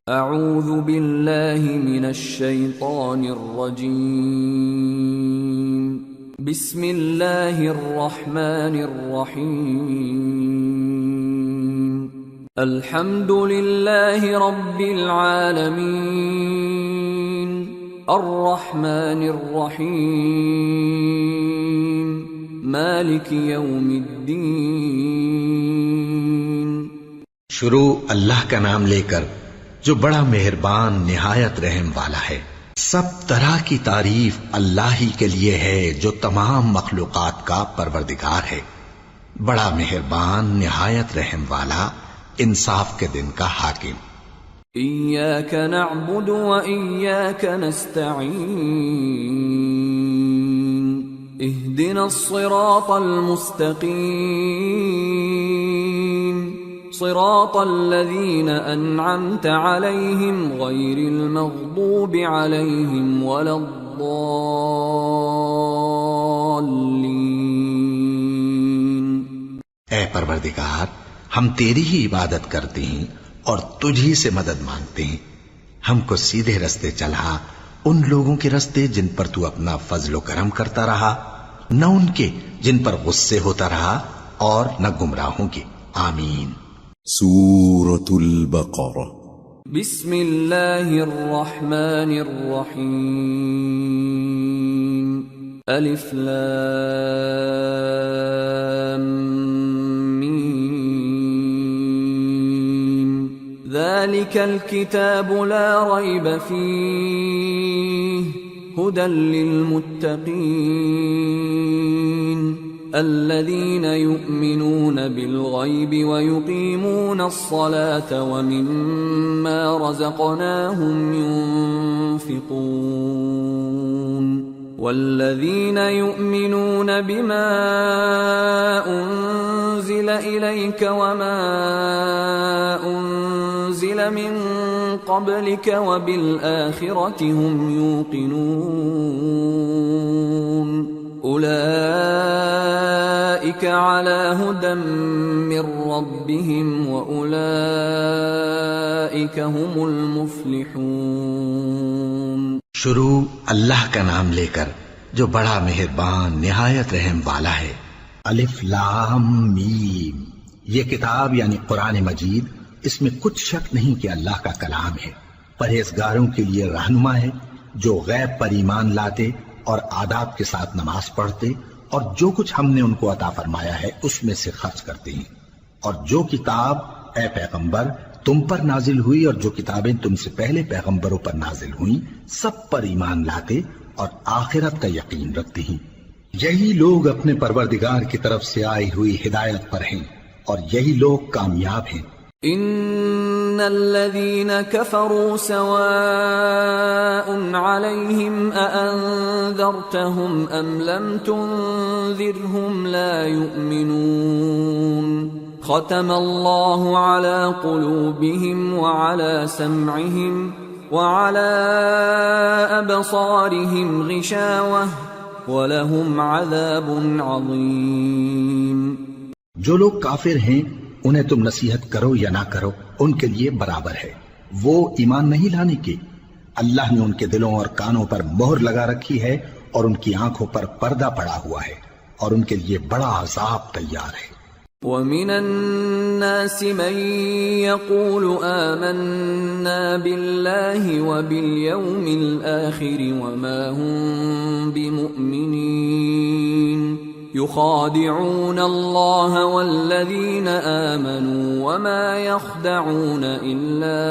اعوذ باللہ من الشیطان الرجیم بسم اللہ الرحمن الرحیم الحمد للہ رب العالمین الرحمن الرحیم مالک یوم الدین۔ شروع اللہ کا نام لے کر جو بڑا مہربان نہایت رحم والا ہے۔ سب طرح کی تعریف اللہ ہی کے لیے ہے جو تمام مخلوقات کا پروردگار ہے، بڑا مہربان نہایت رحم والا، انصاف کے دن کا حاکم۔ ایاک نعبد و ایاک نستعین اہدنا الصراط المستقیم صراط الذین انعمت علیہم غیر المغضوب علیہم ولا الضالین۔ اے پروردگار، ہم تیری ہی عبادت کرتے ہیں اور تجھ ہی سے مدد مانگتے ہیں، ہم کو سیدھے رستے چلا، ان لوگوں کے رستے جن پر تو اپنا فضل و کرم کرتا رہا، نہ ان کے جن پر غصے ہوتا رہا، اور نہ گمراہوں کے۔ آمین۔ سورة البقرہ۔ بسم اللہ الرحمن الرحیم الف لام میم ذالک الکتاب لا ریب فیہ ہدی للمتقین الذين يؤمنون بالغيب ويقيمون الصلاة ومما رزقناهم ينفقون والذين يؤمنون بما أنزل إليك وما أنزل من قبلك وبالآخرة هم يوقنون اولئک علی ھدی من ربہم واولئک ھم المفلحون۔ شروع اللہ کا نام لے کر جو بڑا مہربان نہایت رحم والا ہے۔ الف لام میم، یہ کتاب یعنی قرآن مجید، اس میں کچھ شک نہیں کہ اللہ کا کلام ہے، پرہیزگاروں کے لیے رہنما ہے، جو غیب پر ایمان لاتے اور آداب کے ساتھ نماز پڑھتے اور جو کچھ ہم نے ان کو عطا فرمایا ہے اس میں سے خرچ کرتے ہیں، اور جو کتاب اے پیغمبر تم پر نازل ہوئی اور جو کتابیں تم سے پہلے پیغمبروں پر نازل ہوئیں سب پر ایمان لاتے اور آخرت کا یقین رکھتے ہیں۔ یہی لوگ اپنے پروردگار کی طرف سے آئی ہوئی ہدایت پر ہیں اور یہی لوگ کامیاب ہیں۔ ان الذين كفروا سواء عليهم أأنذرتهم ام لم تنذرهم لا يؤمنون ختم الله على قلوبهم وعلى سمعهم وعلى أبصارهم غشاوة ولهم عذاب عظيم۔ جو لوگ کافر ہیں انہیں تم نصیحت کرو یا نہ کرو ان کے لیے برابر ہے، وہ ایمان نہیں لانے کے، اللہ نے ان کے دلوں اور کانوں پر مہر لگا رکھی ہے اور ان کی آنکھوں پر پردہ پڑا ہوا ہے اور ان کے لیے بڑا عذاب تیار ہے۔ وَمِنَ النَّاسِ مَن يَقُولُ آمَنَّا بِاللَّهِ وَبِالْيَوْمِ الْآخِرِ وَمَا هُم بِمُؤْمِنِينَ يخادعون الله والذين آمنوا وما يخدعون إلا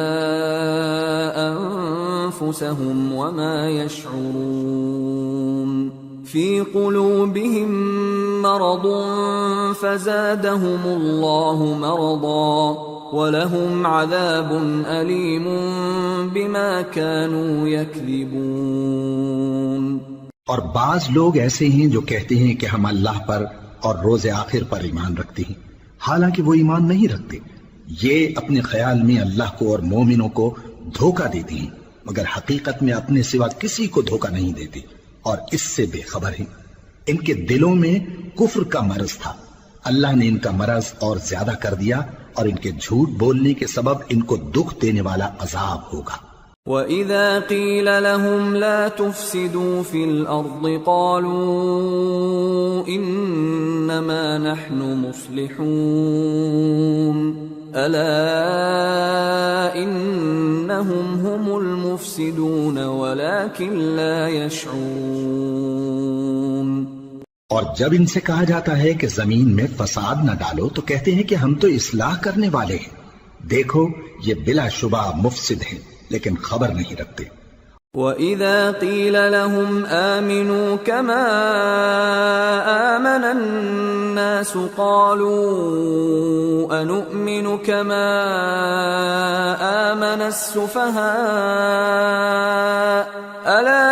أنفسهم وما يشعرون في قلوبهم مرض فزادهم الله مرضا ولهم عذاب أليم بما كانوا يكذبون۔ اور بعض لوگ ایسے ہیں جو کہتے ہیں کہ ہم اللہ پر اور روز آخر پر ایمان رکھتے ہیں، حالانکہ وہ ایمان نہیں رکھتے۔ یہ اپنے خیال میں اللہ کو اور مومنوں کو دھوکہ دیتے ہیں، مگر حقیقت میں اپنے سوا کسی کو دھوکہ نہیں دیتے اور اس سے بے خبر ہیں۔ ان کے دلوں میں کفر کا مرض تھا، اللہ نے ان کا مرض اور زیادہ کر دیا اور ان کے جھوٹ بولنے کے سبب ان کو دکھ دینے والا عذاب ہوگا۔ وَإِذَا قِيلَ لَهُمْ لَا تُفْسِدُوا فِي الْأَرْضِ قَالُوا إِنَّمَا نَحْنُ مُصْلِحُونَ أَلَا إِنَّهُمْ هُمُ الْمُفْسِدُونَ وَلَكِنْ لَا يَشْعُرُونَ۔ اور جب ان سے کہا جاتا ہے کہ زمین میں فساد نہ ڈالو تو کہتے ہیں کہ ہم تو اصلاح کرنے والے ہیں، دیکھو یہ بلا شبہ مفسد ہیں لیکن خبر نہیں رکھتے۔ وَإِذَا قِيلَ لَهُمْ آمِنُوا كَمَا آمَنَ النَّاسُ قَالُوا أَنُؤْمِنُ كَمَا آمَنَ السُّفَهَاءُ أَلَا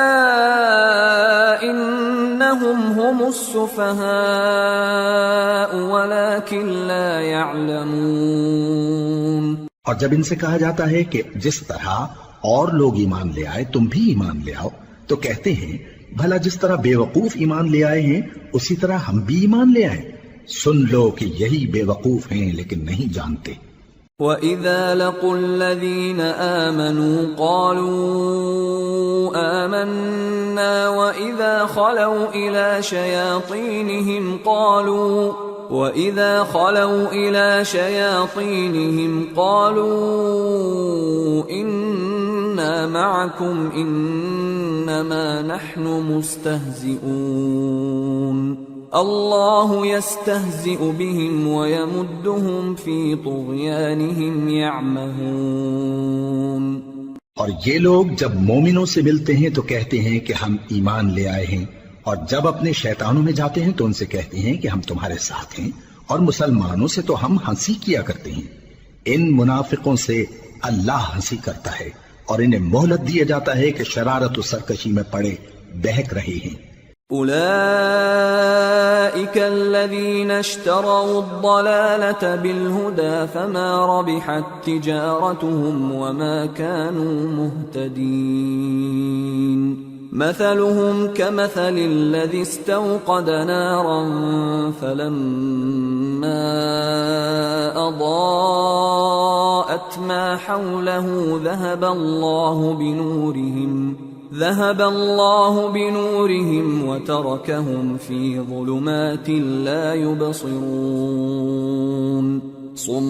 إِنَّهُمْ هُمُ السُّفَهَاءُ وَلَكِنْ لَا يَعْلَمُونَ۔ اور جب ان سے کہا جاتا ہے کہ جس طرح اور لوگ ایمان لے آئے تم بھی ایمان لے آؤ تو کہتے ہیں بھلا جس طرح بے وقوف ایمان لے آئے ہیں اسی طرح ہم بھی ایمان لے آئے۔ سن لو کہ یہی بے وقوف ہیں لیکن نہیں جانتے۔ وَإِذَا لَقُوا الَّذِينَ آمَنُوا قَالُوا آمَنَّا وَإِذَا خَلَوْا إِلَى شَيَاطِينِهِمْ قَالُوا إِنَّا مَعَكُمْ إِنَّمَا نَحْنُ مُسْتَهْزِئُونَ اللَّهُ يَسْتَهْزِئُ بِهِمْ وَيَمُدُّهُمْ فِي طُغْيَانِهِمْ يَعْمَهُونَ۔ اور یہ لوگ جب مومنوں سے ملتے ہیں تو کہتے ہیں کہ ہم ایمان لے آئے ہیں، اور جب اپنے شیطانوں میں جاتے ہیں تو ان سے کہتے ہیں کہ ہم تمہارے ساتھ ہیں، اور مسلمانوں سے تو ہم ہنسی کیا کرتے ہیں۔ ان منافقوں سے اللہ ہنسی کرتا ہے اور انہیں مہلت دیا جاتا ہے کہ شرارت و سرکشی میں پڑے بہک رہے ہیں۔ أولئك الذين اشتروا الضلالة بالهدى فما ربحت تجارتهم وما كانوا مهتدين مثلهم كمثل الذي استوقد نارا فلما أضاءت ما حوله ذهب الله بنورهم وتركهم في ظلمات لا يبصرون صم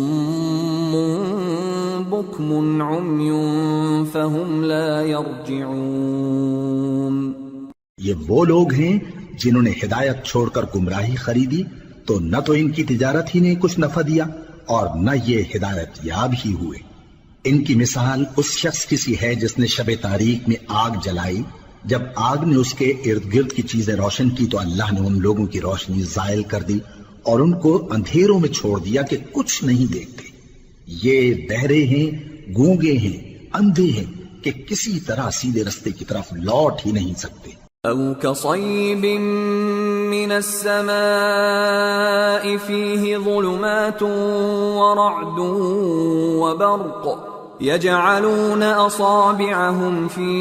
بكم عمي فهم لا يرجعون۔ یہ وہ لوگ ہیں جنہوں نے ہدایت چھوڑ کر گمراہی خریدی تو نہ تو ان کی تجارت ہی نے کچھ نفع دیا اور نہ یہ ہدایت یاب ہی ہوئے۔ ان کی مثال اس شخص کی سی ہے جس نے شب تاریک میں آگ جلائی، جب آگ نے اس کے ارد گرد کی چیزیں روشن کی تو اللہ نے ان لوگوں کی روشنی زائل کر دی اور ان کو اندھیروں میں چھوڑ دیا کہ کچھ نہیں دیکھتے۔ یہ بہرے ہیں، گونگے ہیں، اندھے ہیں کہ کسی طرح سیدھے رستے کی طرف لوٹ ہی نہیں سکتے۔ أو كصيب من السماء فيه ظلمات ورعد وبرق يجعلون أصابعهم في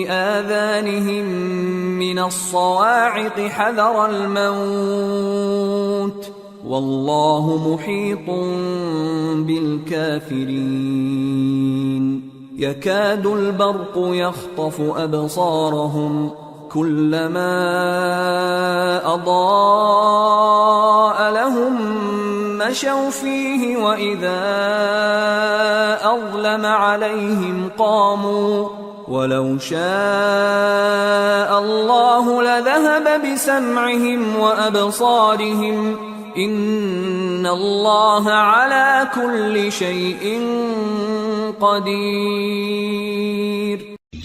آذانهم من الصواعق حذر الموت والله محيط بالكافرين يكاد البرق يخطف أبصارهم كلما أضاء لهم مشوا فيه وإذا أظلم عليهم قاموا ولو شاء الله لذهب بسمعهم وأبصارهم إن الله على كل شيء قدیر۔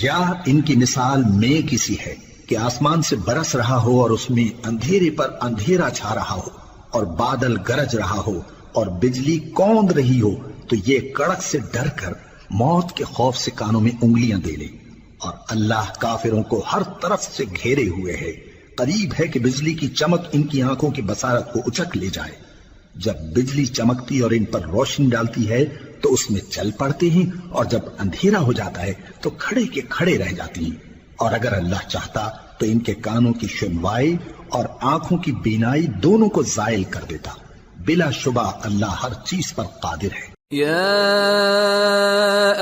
یا ان کی مثال میں کسی ہے کہ آسمان سے برس رہا ہو اور اس میں اندھیرے پر اندھیرا چھا رہا ہو اور بادل گرج رہا ہو اور بجلی کوند رہی ہو تو یہ کڑک سے ڈر کر موت کے خوف سے کانوں میں انگلیاں دے لے، اور اللہ کافروں کو ہر طرف سے گھیرے ہوئے ہے، قریب ہے کہ بجلی کی چمک ان کی آنکھوں کی بصارت کو اچک لے جائے۔ جب بجلی چمکتی اور ان پر روشنی ڈالتی ہے تو اس میں چل پڑتے ہیں، اور جب اندھیرا ہو جاتا ہے تو کھڑے کے کھڑے رہ جاتی ہیں، اور اگر اللہ چاہتا تو ان کے کانوں کی سنوائی اور آنکھوں کی بینائی دونوں کو زائل کر دیتا۔ بلا شبہ اللہ ہر چیز پر قادر ہے۔ يا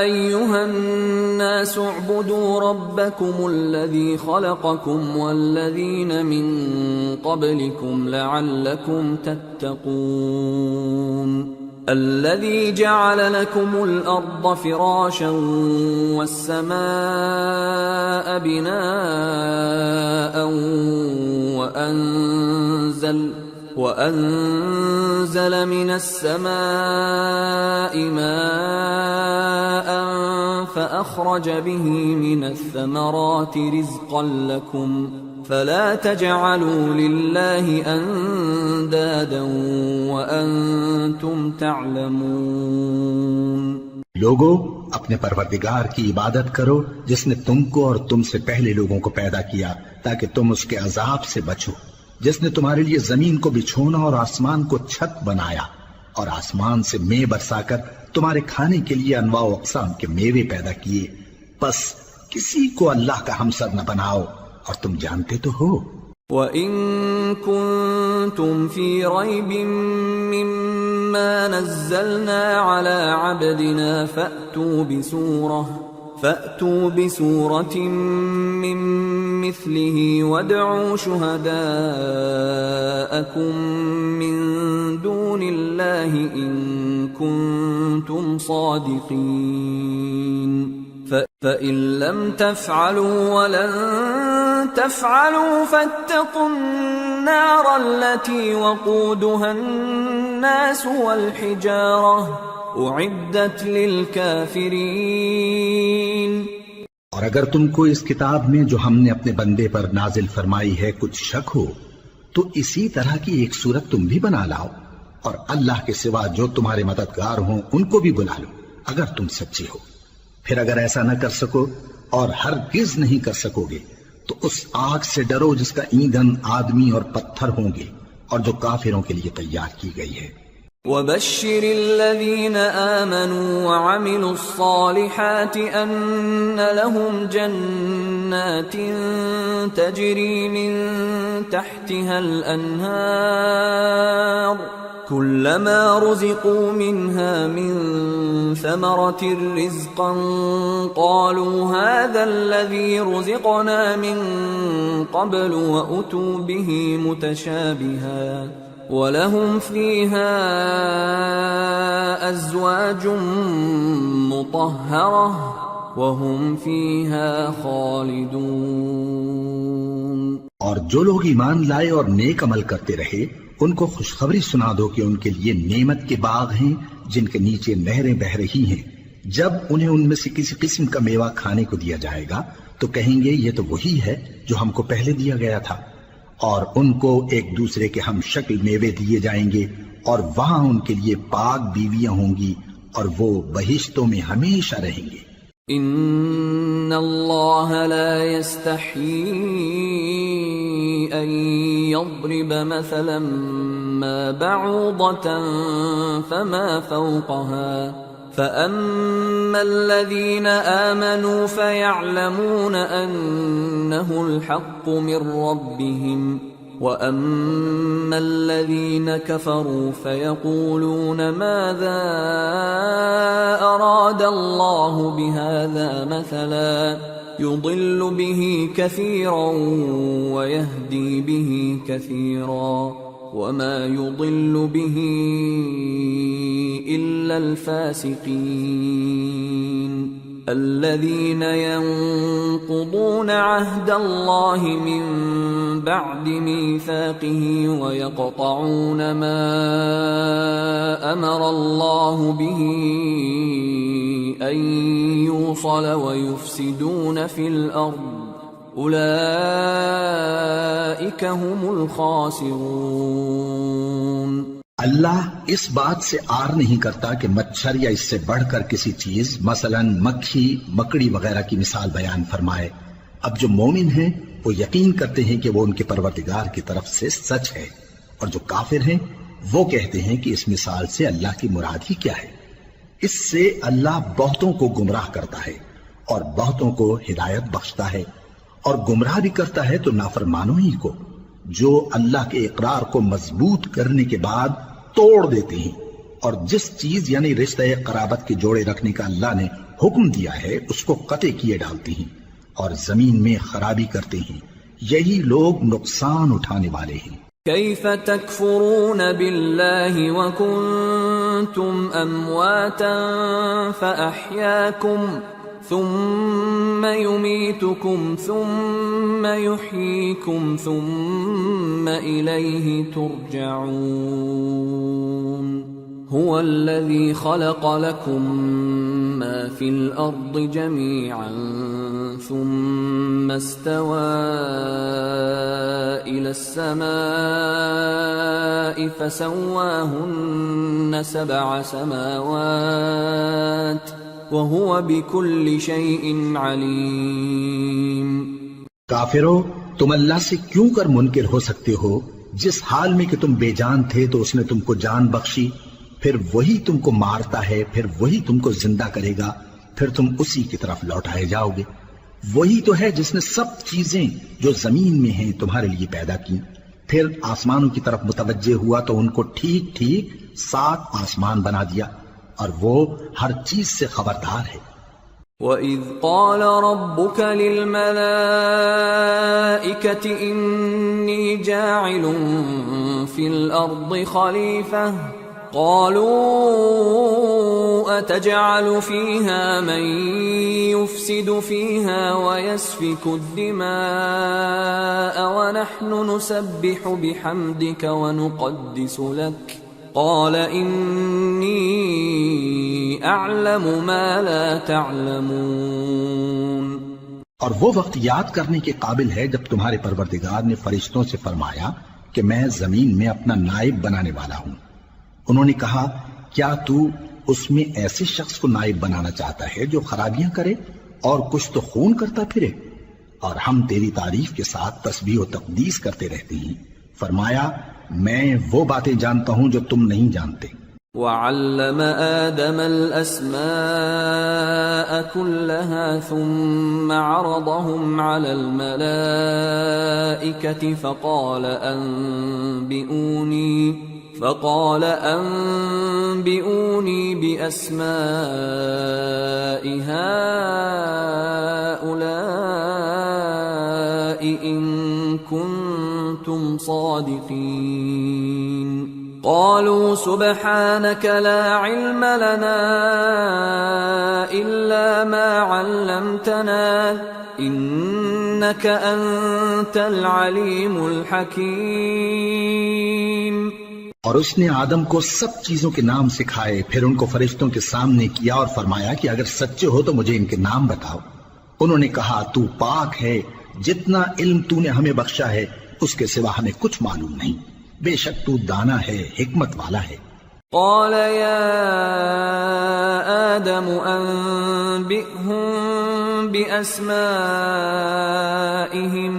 أيها الناس اعبدوا ربكم الذي خلقكم والذين من قبلكم لعلكم تتقون الذي جعل لكم الأرض فراشا والسماء بناء وأنزل من السماء ماء فأخرج به من الثمرات رزقا لكم فلا تجعلوا لله أندادا وأنتم تعلمون۔ لوگو اپنے پروردگار کی عبادت کرو جس نے تم کو اور تم سے پہلے لوگوں کو پیدا کیا تاکہ تم اس کے عذاب سے بچو، جس نے تمہارے لیے زمین کو بچھونا اور آسمان کو چھت بنایا اور آسمان سے مے برسا کر تمہارے کھانے کے لیے انواع و اقسام کے میوے پیدا کیے، پس کسی کو اللہ کا ہمسر نہ بناؤ اور تم جانتے تو ہو۔ وَإِن كُنتُمْ فِي رَيْبٍ مِّمَّا نَزَّلْنَا عَلَى عَبْدِنَا فَأْتُوا بِسُورَةٍ مِّن مِّثْلِهِ وَادْعُوا شُهَدَاءَكُم مِّن دُونِ اللَّهِ إِن كُنتُمْ صَادِقِينَ فَإِن لَّمْ تَفْعَلُوا وَلَن تَفْعَلُوا فَاتَّقُوا النَّارَ الَّتِي وَقُودُهَا النَّاسُ وَالْحِجَارَةُ اعدت للکافرین۔ اور اگر تم کو اس کتاب میں جو ہم نے اپنے بندے پر نازل فرمائی ہے کچھ شک ہو تو اسی طرح کی ایک صورت تم بھی بنا لاؤ اور اللہ کے سوا جو تمہارے مددگار ہوں ان کو بھی بلا لو اگر تم سچے ہو۔ پھر اگر ایسا نہ کر سکو اور ہرگز نہیں کر سکو گے تو اس آگ سے ڈرو جس کا ایندھن آدمی اور پتھر ہوں گے اور جو کافروں کے لیے تیار کی گئی ہے۔ وَبَشِّرِ الَّذِينَ آمَنُوا وَعَمِلُوا الصَّالِحَاتِ أَنَّ لَهُمْ جَنَّاتٍ تَجْرِي مِن تَحْتِهَا الْأَنْهَارُ كُلَّمَا رُزِقُوا مِنْهَا مِن ثَمَرَةٍ رِزْقًا قَالُوا هَذَا الَّذِي رُزِقْنَا مِن قَبْلُ وَأُتُوا بِهِ مُتَشَابِهًا وَلَهُمْ فِيهَا أَزْوَاجٌ مُطَهَّرَةٌ وَهُمْ فِيهَا خَالِدُونَ۔ اور جو لوگ ایمان لائے اور نیک عمل کرتے رہے ان کو خوشخبری سنا دو کہ ان کے لیے نعمت کے باغ ہیں جن کے نیچے نہریں بہ رہی ہیں، جب انہیں ان میں سے کسی قسم کا میوہ کھانے کو دیا جائے گا تو کہیں گے یہ تو وہی ہے جو ہم کو پہلے دیا گیا تھا، اور ان کو ایک دوسرے کے ہم شکل میوے دیے جائیں گے اور وہاں ان کے لیے پاک بیویاں ہوں گی اور وہ بہشتوں میں ہمیشہ رہیں گے۔ ان اللہ لا يستحيي ان يضرب مثلا ما بعوضة فما فوقها فأما الذين آمنوا فيعلمون أنه الحق من ربهم وأما الذين كفروا فيقولون ماذا أراد الله بهذا مثلا يضل به كثيرا ويهدي به كثيرا وما يضل به إلا الفاسقين الذين ينقضون عهد الله من بعد ميثاقه ويقطعون ما أمر الله به أن يوصل ويفسدون في الأرض اولئک هم الخاسرون۔ اللہ اس بات سے آر نہیں کرتا کہ مچھر یا اس سے بڑھ کر کسی چیز مثلا مکھی مکڑی وغیرہ کی مثال بیان فرمائے۔ اب جو مومن ہیں وہ یقین کرتے ہیں کہ وہ ان کے پروردگار کی طرف سے سچ ہے، اور جو کافر ہیں وہ کہتے ہیں کہ اس مثال سے اللہ کی مراد ہی کیا ہے۔ اس سے اللہ بہتوں کو گمراہ کرتا ہے اور بہتوں کو ہدایت بخشتا ہے، اور گمراہ بھی کرتا ہے تو نافرمانوں ہی کو، جو اللہ کے اقرار کو مضبوط کرنے کے بعد توڑ دیتے ہیں، اور جس چیز یعنی رشتہ قرابت کے جوڑے رکھنے کا اللہ نے حکم دیا ہے اس کو قطع کیے ڈالتے ہیں اور زمین میں خرابی کرتے ہیں، یہی لوگ نقصان اٹھانے والے ہیں۔ كيف تكفرون بالله وكنتم أمواتا فأحياكم ثم يميتكم ثم يحييكم ثم إليه ترجعون هو الذي خلق لكم ما في الأرض جميعا ثم استوى إلى السماء فسواهن 7 سماوات وهو بكل شيء عليم۔ کافرو، تم اللہ سے کیوں کر منکر ہو سکتے ہو؟ جس حال میں کہ تم بے جان تھے تو اس نے تم کو جان بخشی، پھر وہی تم کو مارتا ہے، پھر وہی تم کو زندہ کرے گا، پھر تم اسی کی طرف لوٹائے جاؤ گے۔ وہی تو ہے جس نے سب چیزیں جو زمین میں ہیں تمہارے لیے پیدا کی، پھر آسمانوں کی طرف متوجہ ہوا تو ان کو ٹھیک ٹھیک 7 آسمان بنا دیا، اور وہ ہر چیز سے خبردار ہے۔ وَإِذْ قَالَ رَبُّكَ لِلْمَلَائِكَةِ إِنِّي جَاعِلٌ فِي الْأَرْضِ خَلِيفَةً قَالُوا أَتَجْعَلُ فِيهَا مَن يُفْسِدُ فِيهَا وَيَسْفِكُ الدِّمَاءَ وَنَحْنُ نُسَبِّحُ بِحَمْدِكَ وَنُقَدِّسُ لَكَ قال انی اعلم ما لا تعلمون۔ اور وہ وقت یاد کرنے کے قابل ہے جب تمہارے پروردگار نے فرشتوں سے فرمایا کہ میں زمین میں اپنا نائب بنانے والا ہوں۔ انہوں نے کہا کیا تو اس میں ایسے شخص کو نائب بنانا چاہتا ہے جو خرابیاں کرے اور کچھ تو خون کرتا پھرے؟ اور ہم تیری تعریف کے ساتھ تسبیح و تقدیس کرتے رہتے ہیں۔ فرمایا میں وہ باتیں جانتا ہوں جو تم نہیں جانتے۔ وَعَلَّمَ آدَمَ الْأَسْمَاءَ كُلَّهَا ثُمَّ عَرَضَهُمْ عَلَى الْمَلَائِكَةِ فقال أنبئوني بأسماء هؤلاء إن كنتم صادقين قالوا سبحانك لا علم لنا إلا ما علمتنا إنك أنت العليم الحكيم۔ اور اس نے آدم کو سب چیزوں کے نام سکھائے، پھر ان کو فرشتوں کے سامنے کیا اور فرمایا کہ اگر سچے ہو تو مجھے ان کے نام بتاؤ۔ انہوں نے کہا تو پاک ہے، جتنا علم تو نے ہمیں بخشا ہے اس کے سوا ہمیں کچھ معلوم نہیں، بے شک تو دانا ہے، حکمت والا ہے۔ قال يا آدم أنبئهم بأسمائهم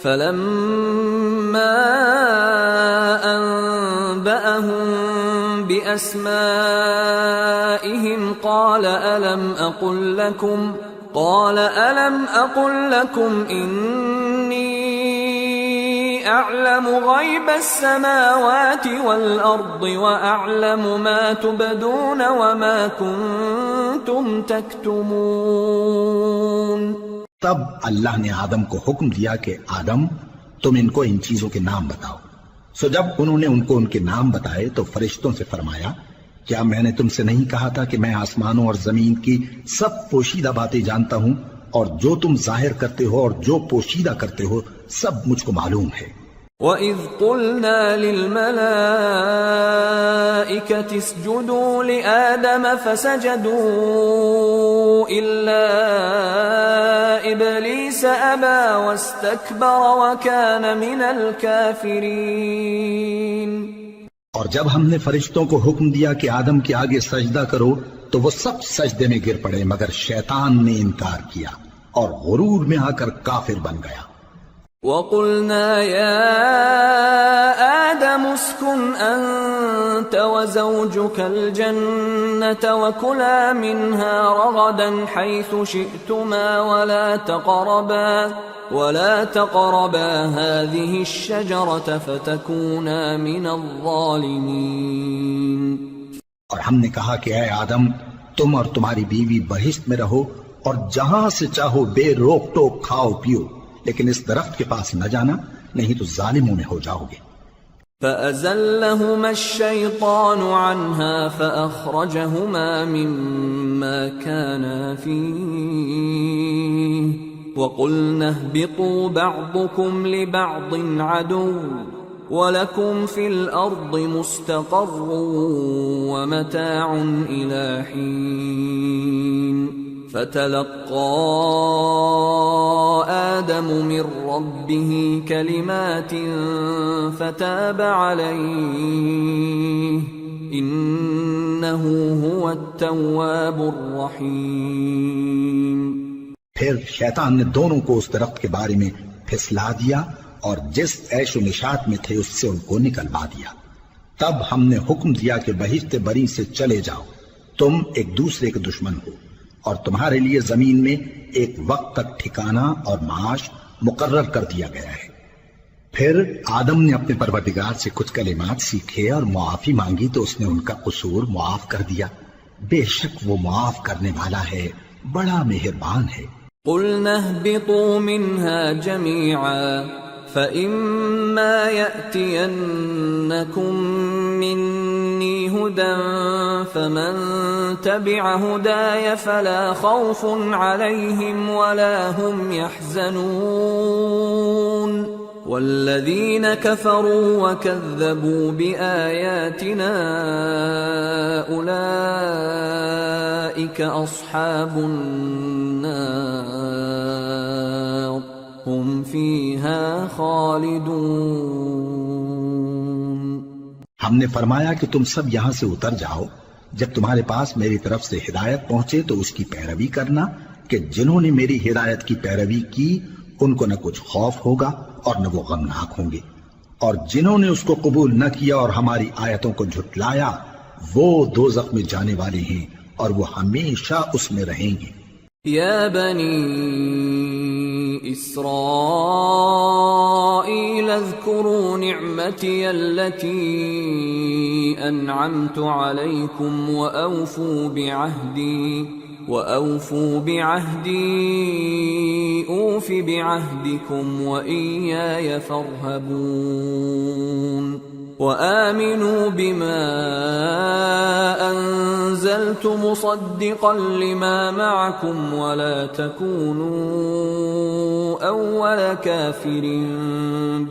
فلما أنبأهم بأسمائهم قال ألم أقل لكم إني أعلم غيب السماوات والأرض وأعلم ما تبدون وما كنتم تكتمون۔ تب اللہ نے آدم کو حکم دیا کہ آدم تم ان کو ان چیزوں کے نام بتاؤ۔ سو جب انہوں نے ان کو ان کے نام بتائے تو فرشتوں سے فرمایا کیا میں نے تم سے نہیں کہا تھا کہ میں آسمانوں اور زمین کی سب پوشیدہ باتیں جانتا ہوں، اور جو تم ظاہر کرتے ہو اور جو پوشیدہ کرتے ہو سب مجھ کو معلوم ہے۔ وَإِذْ قُلْنَا لِلْمَلَائِكَةِ اسْجُدُوا لِآدَمَ فَسَجَدُوا إِلَّا إِبْلِيسَ أَبَى وَاسْتَكْبَرَ وَكَانَ مِنَ الْكَافِرِينَ۔ اور جب ہم نے فرشتوں کو حکم دیا کہ آدم کے آگے سجدہ کرو تو وہ سب سجدے میں گر پڑے مگر شیطان نے انکار کیا اور غرور میں آ کر کافر بن گیا۔ وَقُلْنَا يَا آدَمُ اسْكُنْ أَنْتَ وَزَوْجُكَ الْجَنَّةَ وَكُلَا مِنْهَا رَغَدًا حَيْثُ شِئْتُمَا ولا تقربا هذه الشجرة فتكونا من الظالمين. اور ہم نے کہا کہ اے آدم تم اور تمہاری بیوی بہشت میں رہو اور جہاں سے چاہو بے روک ٹوک کھاؤ پیو، لیکن اس درخت کے پاس نہ جانا، نہیں تو ظالموں میں ہو جاؤ گے. فأزلهما الشيطان عنها فأخرجهما مما كانا فيه وقلنا اهبطوا بعضكم لبعض عدو وَلَكُمْ فِي الْأَرْضِ مُسْتَقَرٌّ وَمَتَاعٌ إِلَى حِينٍ. فَتَلَقَّى آدَمُ مِنْ رَبِّهِ كَلِمَاتٍ فَتَابَ عَلَيْهِ إِنَّهُ هُوَ التَّوَّابُ الرَّحِيمُ. پھر شیطان نے دونوں کو اس درخت کے بارے میں پھسلا دیا اور جس عیش و نشاط میں تھے اس سے ان کو نکلوا دیا. تب ہم نے حکم دیا کہ بہشت بری سے چلے جاؤ، تم ایک دوسرے کے دشمن ہو، اور تمہارے لیے زمین میں ایک وقت تک ٹھکانہ اور معاش مقرر کر دیا گیا ہے. پھر آدم نے اپنے پروردگار سے کچھ کلمات سیکھے اور معافی مانگی تو اس نے ان کا قصور معاف کر دیا. بے شک وہ معاف کرنے والا ہے، بڑا مہربان ہے. قُلْنَا اهْبِطُوا مِنْهَا جَمِيعًا فَإِمَّا يَأْتِيَنَّكُم مِّنِّي هُدًى فَمَن تَبِعَ هُدَايَ فَلَا خَوْفٌ عَلَيْهِمْ وَلَا هُمْ يَحْزَنُونَ. وَالَّذِينَ كَفَرُوا وَكَذَّبُوا بِآيَاتِنَا أُولَئِكَ أَصْحَابُ النَّارِ ہم فیہا خالدون. ہم نے فرمایا کہ تم سب یہاں سے اتر جاؤ، جب تمہارے پاس میری طرف سے ہدایت پہنچے تو اس کی پیروی کرنا کہ جنہوں نے میری ہدایت کی پیروی کی ان کو نہ کچھ خوف ہوگا اور نہ وہ غمناک ہوں گے، اور جنہوں نے اس کو قبول نہ کیا اور ہماری آیتوں کو جھٹلایا وہ دوزخ میں جانے والے ہیں اور وہ ہمیشہ اس میں رہیں گے. یا بنی إسرائيل اذكروا نعمتي التي أنعمت عليكم وأوفوا بعهدي أوف بعهدكم وإياي فارهبون. وآمنوا بما أنزلت مصدقا لما معكم ولا تكونوا أول كافر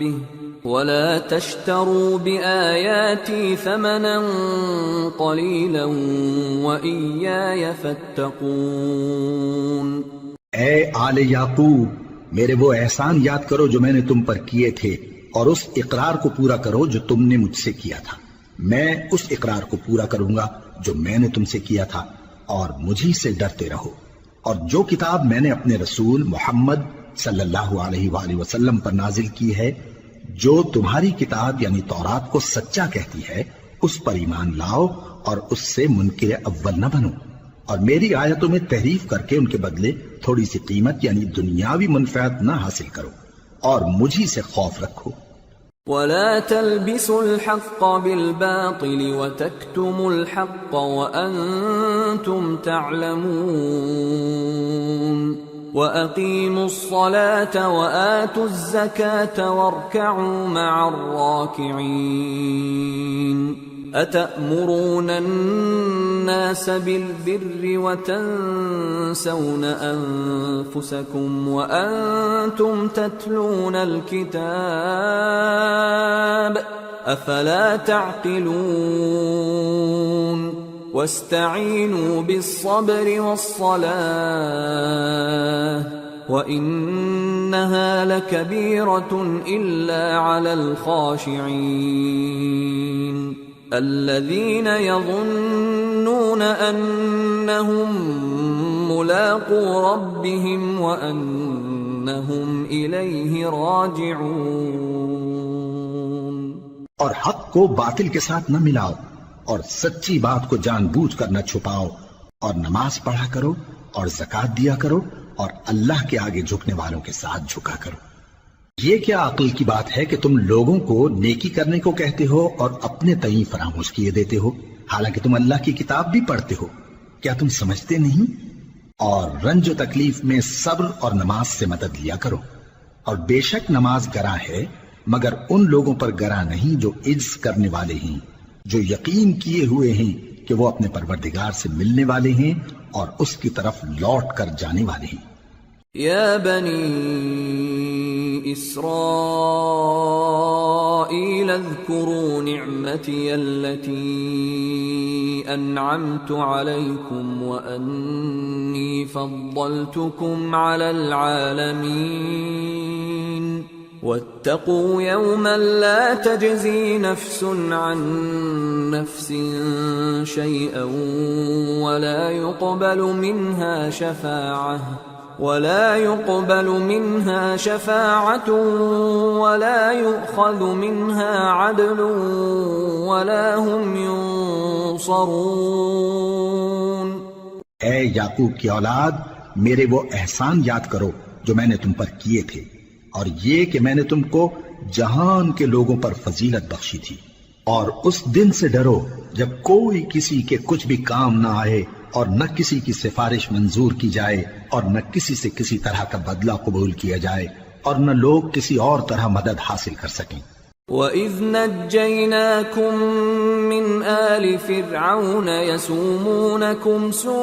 به ولا تشتروا بآياتي ثمنا قليلا وإياي فاتقون. اے آل یعقوب، میرے وہ احسان یاد کرو جو میں نے تم پر کیے تھے، اور اس اقرار کو پورا کرو جو تم نے مجھ سے کیا تھا. میں اس اقرار کو پورا کروں گا جو میں نے تم سے کیا تھا، اور مجھی سے ڈرتے رہو. اور جو کتاب میں نے اپنے رسول محمد صلی اللہ علیہ وآلہ وسلم پر نازل کی ہے، جو تمہاری کتاب یعنی تورات کو سچا کہتی ہے، اس پر ایمان لاؤ اور اس سے منکر اول نہ بنو، اور میری آیتوں میں تحریف کر کے ان کے بدلے تھوڑی سی قیمت یعنی دنیاوی منفعت نہ حاصل کرو، اور مجھی سے خوف رکھو. وَلَا تَلْبِسُوا الْحَقَّ بِالْبَاطِلِ وَتَكْتُمُوا الْحَقَّ وَأَنْتُمْ تَعْلَمُونَ. وَأَقِيمُوا الصَّلَاةَ وَآتُوا الزَّكَاةَ وَارْكَعُوا مَعَ الرَّاكِعِينَ. أَتَأْمُرُونَ النَّاسَ بِالْبِرِّ وَتَنْسَوْنَ أَنفُسَكُمْ وَأَنْتُمْ تَتْلُونَ الْكِتَابَ أَفَلَا تَعْقِلُونَ. وَاسْتَعِينُوا بِالصَّبْرِ وَالصَّلَاةِ وَإِنَّهَا لَكَبِيرَةٌ إِلَّا عَلَى الْخَاشِعِينَ الذين يظنون أنهم ملاقو ربهم وأنهم إليه راجعون. اور حق کو باطل کے ساتھ نہ ملاؤ، اور سچی بات کو جان بوجھ کر نہ چھپاؤ، اور نماز پڑھا کرو اور زکوٰۃ دیا کرو، اور اللہ کے آگے جھکنے والوں کے ساتھ جھکا کرو۔ یہ کیا عقل کی بات ہے کہ تم لوگوں کو نیکی کرنے کو کہتے ہو اور اپنے تئیں فراموش کیے دیتے ہو، حالانکہ تم اللہ کی کتاب بھی پڑھتے ہو؟ کیا تم سمجھتے نہیں؟ اور رنج و تکلیف میں صبر اور نماز سے مدد لیا کرو، اور بے شک نماز گراں ہے مگر ان لوگوں پر گراں نہیں جو عجز کرنے والے ہیں، جو یقین کیے ہوئے ہیں کہ وہ اپنے پروردگار سے ملنے والے ہیں اور اس کی طرف لوٹ کر جانے والے ہیں۔ یا بنی اسرائیل اذکروا نعمتی التي انعمت علیکم وانی فضلتکم علی العالمین واتقوا يوما لا تجزي نفس عن نفس شيئا ولا يقبل منها شفاعة ولا يؤخذ منها عدل ولا هم ينصرون۔ اے یعقوب کی اولاد، میرے وہ احسان یاد کرو جو میں نے تم پر کیے تھے، اور یہ کہ میں نے تم کو جہان کے لوگوں پر فضیلت بخشی تھی، اور اس دن سے ڈرو جب کوئی کسی کے کچھ بھی کام نہ آئے، اور نہ کسی کی سفارش منظور کی جائے، اور نہ کسی سے کسی طرح کا بدلہ قبول کیا جائے، اور نہ لوگ کسی اور طرح مدد حاصل کر سکیں۔ وَإِذْ نَجَّيْنَاكُمْ مِنْ آلِ فِرْعَوْنَ يَسُومُونَكُمْ سُوءَ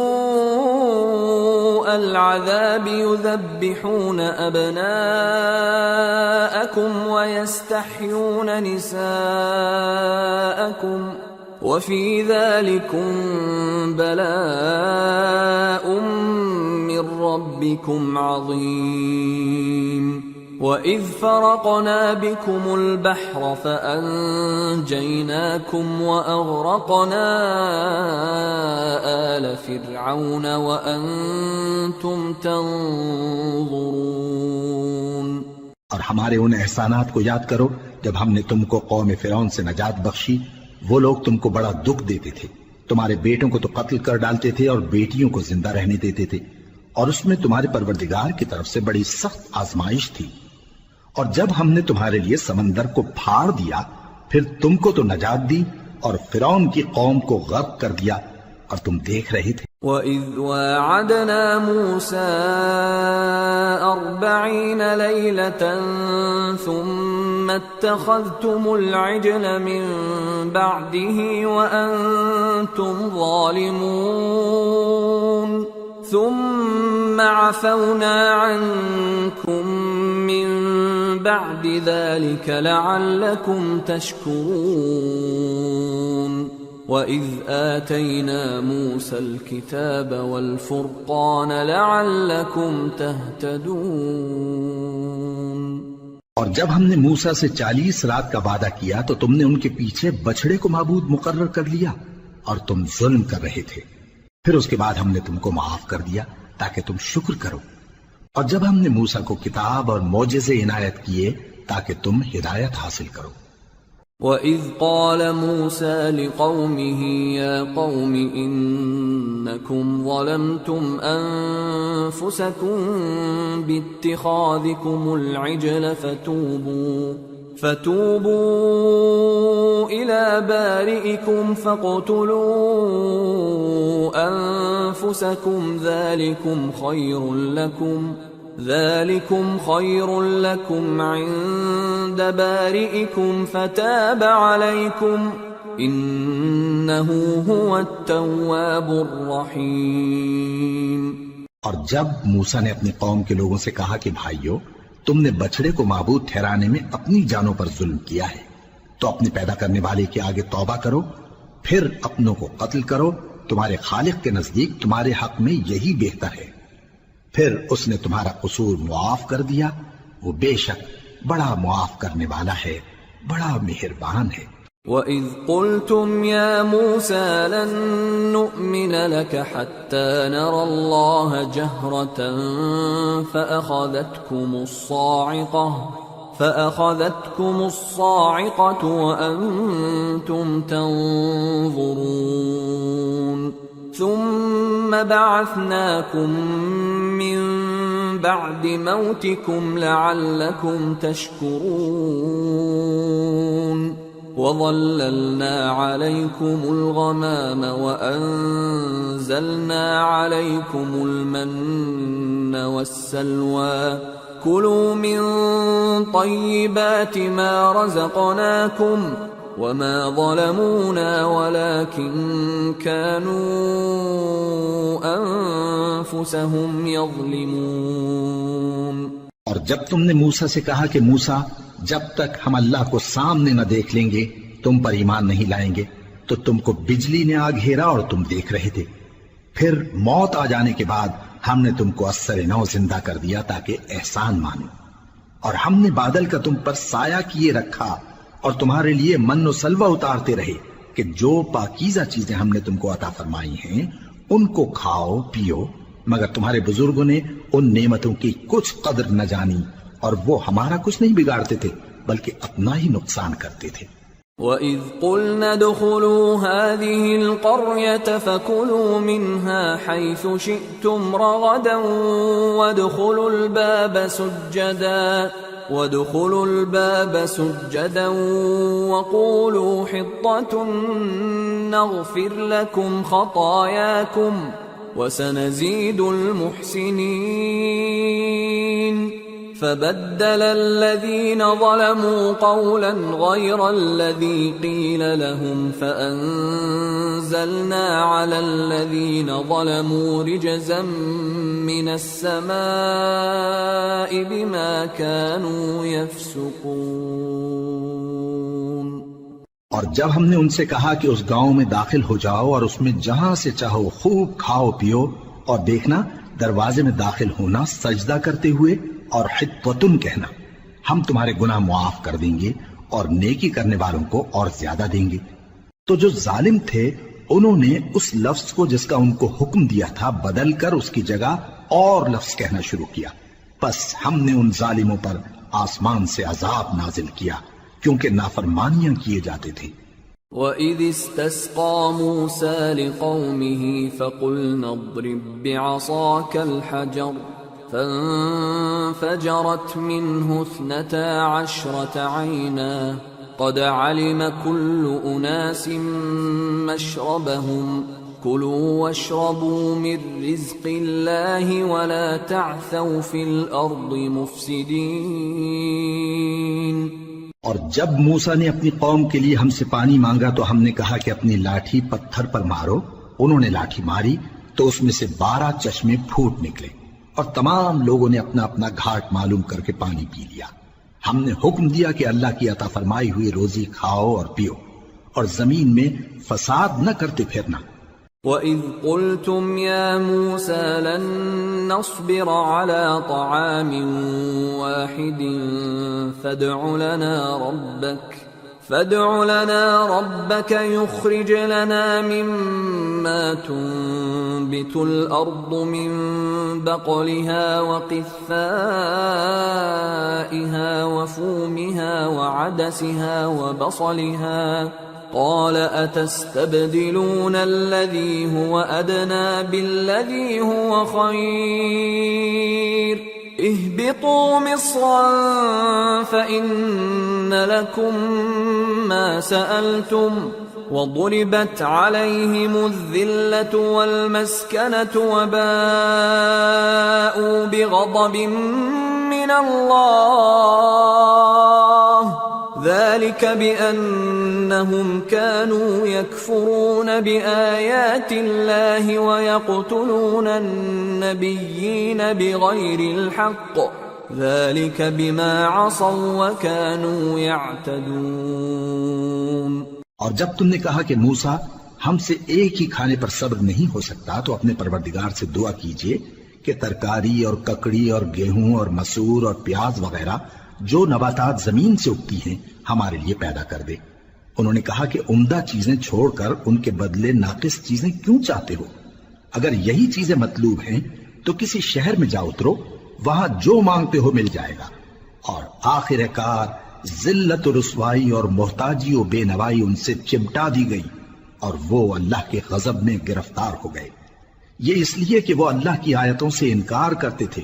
الْعَذَابِ يُذَبِّحُونَ أَبْنَاءَكُمْ وَيَسْتَحْيُونَ نِسَاءَكُمْ وَفِي ذَلِكُمْ بَلَاءٌ مِّن رَّبِّكُمْ عَظِيمٌ۔ وَإِذْ فَرَقْنَا بِكُمُ الْبَحْرَ فَأَنجَيْنَاكُمْ وَأَغْرَقْنَا آلَ فِرْعَوْنَ وَأَنْتُمْ تَنظُرُونَ۔ اور ہمارے ان احسانات کو یاد کرو جب ہم نے تم کو قوم فرعون سے نجات بخشی۔ وہ لوگ تم کو بڑا دکھ دیتے تھے، تمہارے بیٹوں کو تو قتل کر ڈالتے تھے اور بیٹیوں کو زندہ رہنے دیتے تھے، اور اس میں تمہارے پروردگار کی طرف سے بڑی سخت آزمائش تھی۔ اور جب ہم نے تمہارے لیے سمندر کو پھاڑ دیا، پھر تم کو تو نجات دی اور فرعون کی قوم کو غرق کر دیا، اور تم دیکھ رہے تھے۔ وَإِذْ وَاعَدْنَا مُوسَىٰ 40 لَيْلَةً ثُمَّ اتَّخَذْتُمُ الْعِجْلَ مِن بَعْدِهِ وَأَنْتُمْ ظَالِمُونَ ثُمَّ عَفَوْنَا عَنْكُمْ مِن بَعْدِ ذَلِكَ لَعَلَّكُمْ تَشْكُرُونَ۔ وَإِذْ آتَيْنَا مُوسَى الْكِتَابَ وَالْفُرْقَانَ لَعَلَّكُمْ تَهْتَدُونَ۔ اور جب ہم نے موسیٰ سے 40 رات کا وعدہ کیا تو تم نے ان کے پیچھے بچھڑے کو معبود مقرر کر لیا، اور تم ظلم کر رہے تھے۔ پھر اس کے بعد ہم نے تم کو معاف کر دیا تاکہ تم شکر کرو۔ اور جب ہم نے موسیٰ کو کتاب اور معجزے عنایت کیے تاکہ تم ہدایت حاصل کرو۔ وَإِذْ قَالَ مُوسَىٰ لِقَوْمِهِ يَا قَوْمِ إِنَّكُمْ ظَلَمْتُمْ أَنفُسَكُمْ بِاتِّخَاذِكُمُ الْعِجْلَ فَتُوبُوا إِلَىٰ بَارِئِكُمْ فَاقْتُلُوا أَنفُسَكُمْ ذَلِكُمْ خَيْرٌ لَكُمْ عِندَ بَارِئِكُمْ فَتَابَ عَلَيْكُمْ إِنَّهُ هُوَ التَّوَّابُ الرَّحِيمُ۔ اور جب موسیٰ نے اپنی قوم کے لوگوں سے کہا کہ بھائیو، تم نے بچڑے کو معبود ٹھہرانے میں اپنی جانوں پر ظلم کیا ہے، تو اپنے پیدا کرنے والے کے آگے توبہ کرو، پھر اپنوں کو قتل کرو، تمہارے خالق کے نزدیک تمہارے حق میں یہی بہتر ہے۔ پھر اس نے تمہارا قصور معاف کر دیا، وہ بے شک بڑا معاف کرنے والا ہے، بڑا مہربان ہے۔ وَإِذْ قُلْتُمْ يَا مُوسَىٰ لَن نُّؤْمِنَ لَكَ حَتَّىٰ نَرَى اللَّهَ جَهْرَةً فَأَخَذَتْكُمُ الصَّاعِقَةُ وَأَنتُمْ تَنظُرُونَ ثُمَّ بَعَثْنَاكُم مِّن بعد موتكم لعلكم تشكرون وظللنا عليكم الغمام وأنزلنا عليكم المن والسلوى كلوا من طيبات ما رزقناكم وما ظلمونا ولكن كانوا أنفسهم يظلمون۔ اور جب تم نے موسیٰ سے کہا کہ موسیٰ جب تک ہم اللہ کو سامنے نہ دیکھ لیں گے تم پر ایمان نہیں لائیں گے، تو تم کو بجلی نے آ گھیرا اور تم دیکھ رہے تھے، پھر موت آ جانے کے بعد ہم نے تم کو اثر نو زندہ کر دیا تاکہ احسان مانو، اور ہم نے بادل کا تم پر سایہ کیے رکھا اور تمہارے لیے من و سلوہ اتارتے رہے کہ جو پاکیزہ چیزیں ہم نے تم کو عطا فرمائی ہیں ان کو کھاؤ پیو، مگر تمہارے بزرگوں نے ان نعمتوں کی کچھ قدر نہ جانی اور وہ ہمارا کچھ نہیں بگاڑتے تھے بلکہ اپنا ہی نقصان کرتے تھے۔ وَإِذْ قُلْنَا ادْخُلُوا هَٰذِهِ الْقَرْيَةَ فَكُلُوا مِنْهَا حَيْثُ شِئْتُمْ رَغَدًا وَادْخُلُوا الْبَابَ سُجَّدًا وَقُولُوا حِطَّةٌ نَغْفِرْ لَكُمْ خَطَايَاكُمْ وَسَنَزِيدُ الْمُحْسِنِينَ۔ فبدل الذين ظلموا قولا غير الذي قيل لهم فأنزلنا على الذين ظلموا رجزا من السماء بما كانوا يفسقون۔ اور جب ہم نے ان سے کہا کہ اس گاؤں میں داخل ہو جاؤ اور اس میں جہاں سے چاہو خوب کھاؤ پیو، اور دیکھنا دروازے میں داخل ہونا سجدہ کرتے ہوئے اور حطوتن کہنا، ہم تمہارے گناہ معاف کر دیں گے اور نیکی کرنے والوں کو اور زیادہ دیں گے۔ تو جو ظالم تھے انہوں نے اس لفظ کو جس کا ان کو حکم دیا تھا بدل کر اس کی جگہ اور لفظ کہنا شروع کیا، پس ہم نے ان ظالموں پر آسمان سے عذاب نازل کیا کیونکہ نافرمانیاں کیے جاتے تھے۔ وَإِذِ اسْتَسْقَىٰ مُوسَىٰ لِقَوْمِهِ فَقُلْنَا اضْرِب بِّعَصَاكَ الْحَجَرَ فانفجرت منه 12 عينا قد علم كل أناس مشربهم كلوا واشربوا من رزق الله ولا تعثوا في الأرض مفسدين۔ اور جب موسیٰ نے اپنی قوم کے لیے ہم سے پانی مانگا تو ہم نے کہا کہ اپنی لاٹھی پتھر پر مارو، انہوں نے لاٹھی ماری تو اس میں سے 12 چشمے پھوٹ نکلے اور تمام لوگوں نے اپنا اپنا گھاٹ معلوم کر کے پانی پی لیا۔ ہم نے حکم دیا کہ اللہ کی عطا فرمائی ہوئی روزی کھاؤ اور پیو اور زمین میں فساد نہ کرتے پھرنا۔ وَإِذْ قُلْتُمْ يَا مُوسَىٰ لَن نَّصْبِرَ عَلَىٰ طَعَامٍ وَاحِدٍ فادع لنا ربك يخرج لنا مما تنبت الأرض من بقلها وقثائها وفومها وعدسها وبصلها قال أتستبدلون الذي هو أدنى بالذي هو خير اهبطوا مصرا فإن لكم ما سألتم وضربت عليهم الذلة والمسكنة وباءوا بغضب من الله ذلك بأنهم كانوا يكفرون بآيات الله ويقتلون النبيين بغير الحق ذلك بما عصوا وكانوا يعتدون۔ اور جب تم نے کہا کہ موسیٰ ہم سے ایک ہی کھانے پر صبر نہیں ہو سکتا تو اپنے پروردگار سے دعا کیجئے کہ ترکاری اور ککڑی اور گیہوں اور مسور اور پیاز وغیرہ جو نباتات زمین سے اگتی ہیں ہمارے لیے پیدا کر دے۔ انہوں نے کہا کہ عمدہ چیزیں چھوڑ کر ان کے بدلے ناقص چیزیں کیوں چاہتے ہو؟ اگر یہی چیزیں مطلوب ہیں تو کسی شہر میں جا اترو، وہاں جو مانگتے ہو مل جائے گا۔ اور آخر کار ذلت و رسوائی اور محتاجی و بے نوائی ان سے چمٹا دی گئی اور وہ اللہ کے غضب میں گرفتار ہو گئے۔ یہ اس لیے کہ وہ اللہ کی آیتوں سے انکار کرتے تھے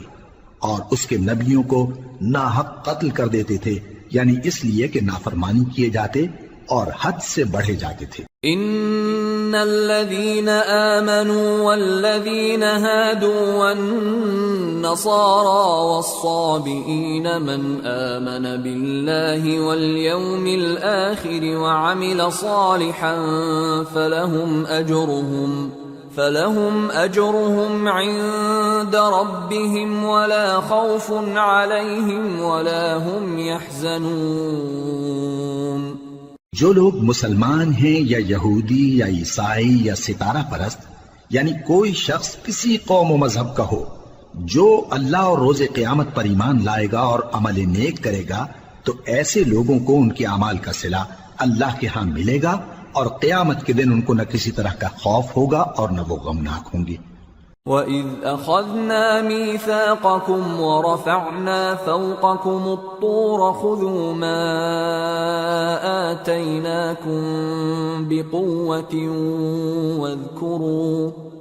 اور اس کے نبیوں کو ناحق قتل کر دیتے تھے، یعنی اس لیے کہ نافرمانی کیے جاتے اور حد سے بڑھے جاتے تھے۔ ان الذين آمنوا والذين هادوا والنصارى والصابئين من آمن بالله واليوم الآخر وعمل صالحا فلهم أجرهم عند ربهم ولا خوف عليهم ولا هم يحزنون۔ جو لوگ مسلمان ہیں یا یہودی یا عیسائی یا ستارہ پرست، یعنی کوئی شخص کسی قوم و مذہب کا ہو، جو اللہ اور روز قیامت پر ایمان لائے گا اور عمل نیک کرے گا، تو ایسے لوگوں کو ان کے اعمال کا صلہ اللہ کے ہاں ملے گا، اور قیامت کے دن ان کو نہ کسی طرح کا خوف ہوگا اور نہ وہ غمناک ہوں گے۔ وَإِذْ أَخَذْنَا مِيثَاقَكُمْ وَرَفَعْنَا فَوْقَكُمُ الطُّورَ خُذُوا مَا آتَيْنَاكُمْ بِقُوَّةٍ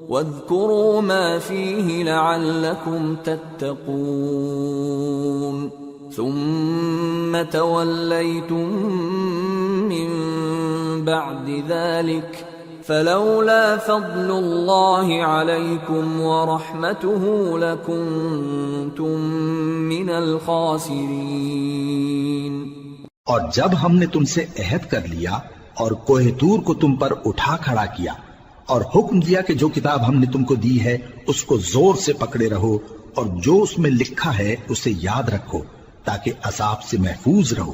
وَاذْكُرُوا مَا فِيهِ لَعَلَّكُمْ تَتَّقُونَ ثُمَّ تَوَلَّيْتُمْ مِنْ بَعْدِ ذَلِكَ فلولا فضل اللہ علیکم ورحمتہ لکنتم من الخاسرین۔ اور جب ہم نے تم سے عہد کر لیا اور کوہ طور کو تم پر اٹھا کھڑا کیا اور حکم دیا کہ جو کتاب ہم نے تم کو دی ہے اس کو زور سے پکڑے رہو اور جو اس میں لکھا ہے اسے یاد رکھو تاکہ عذاب سے محفوظ رہو،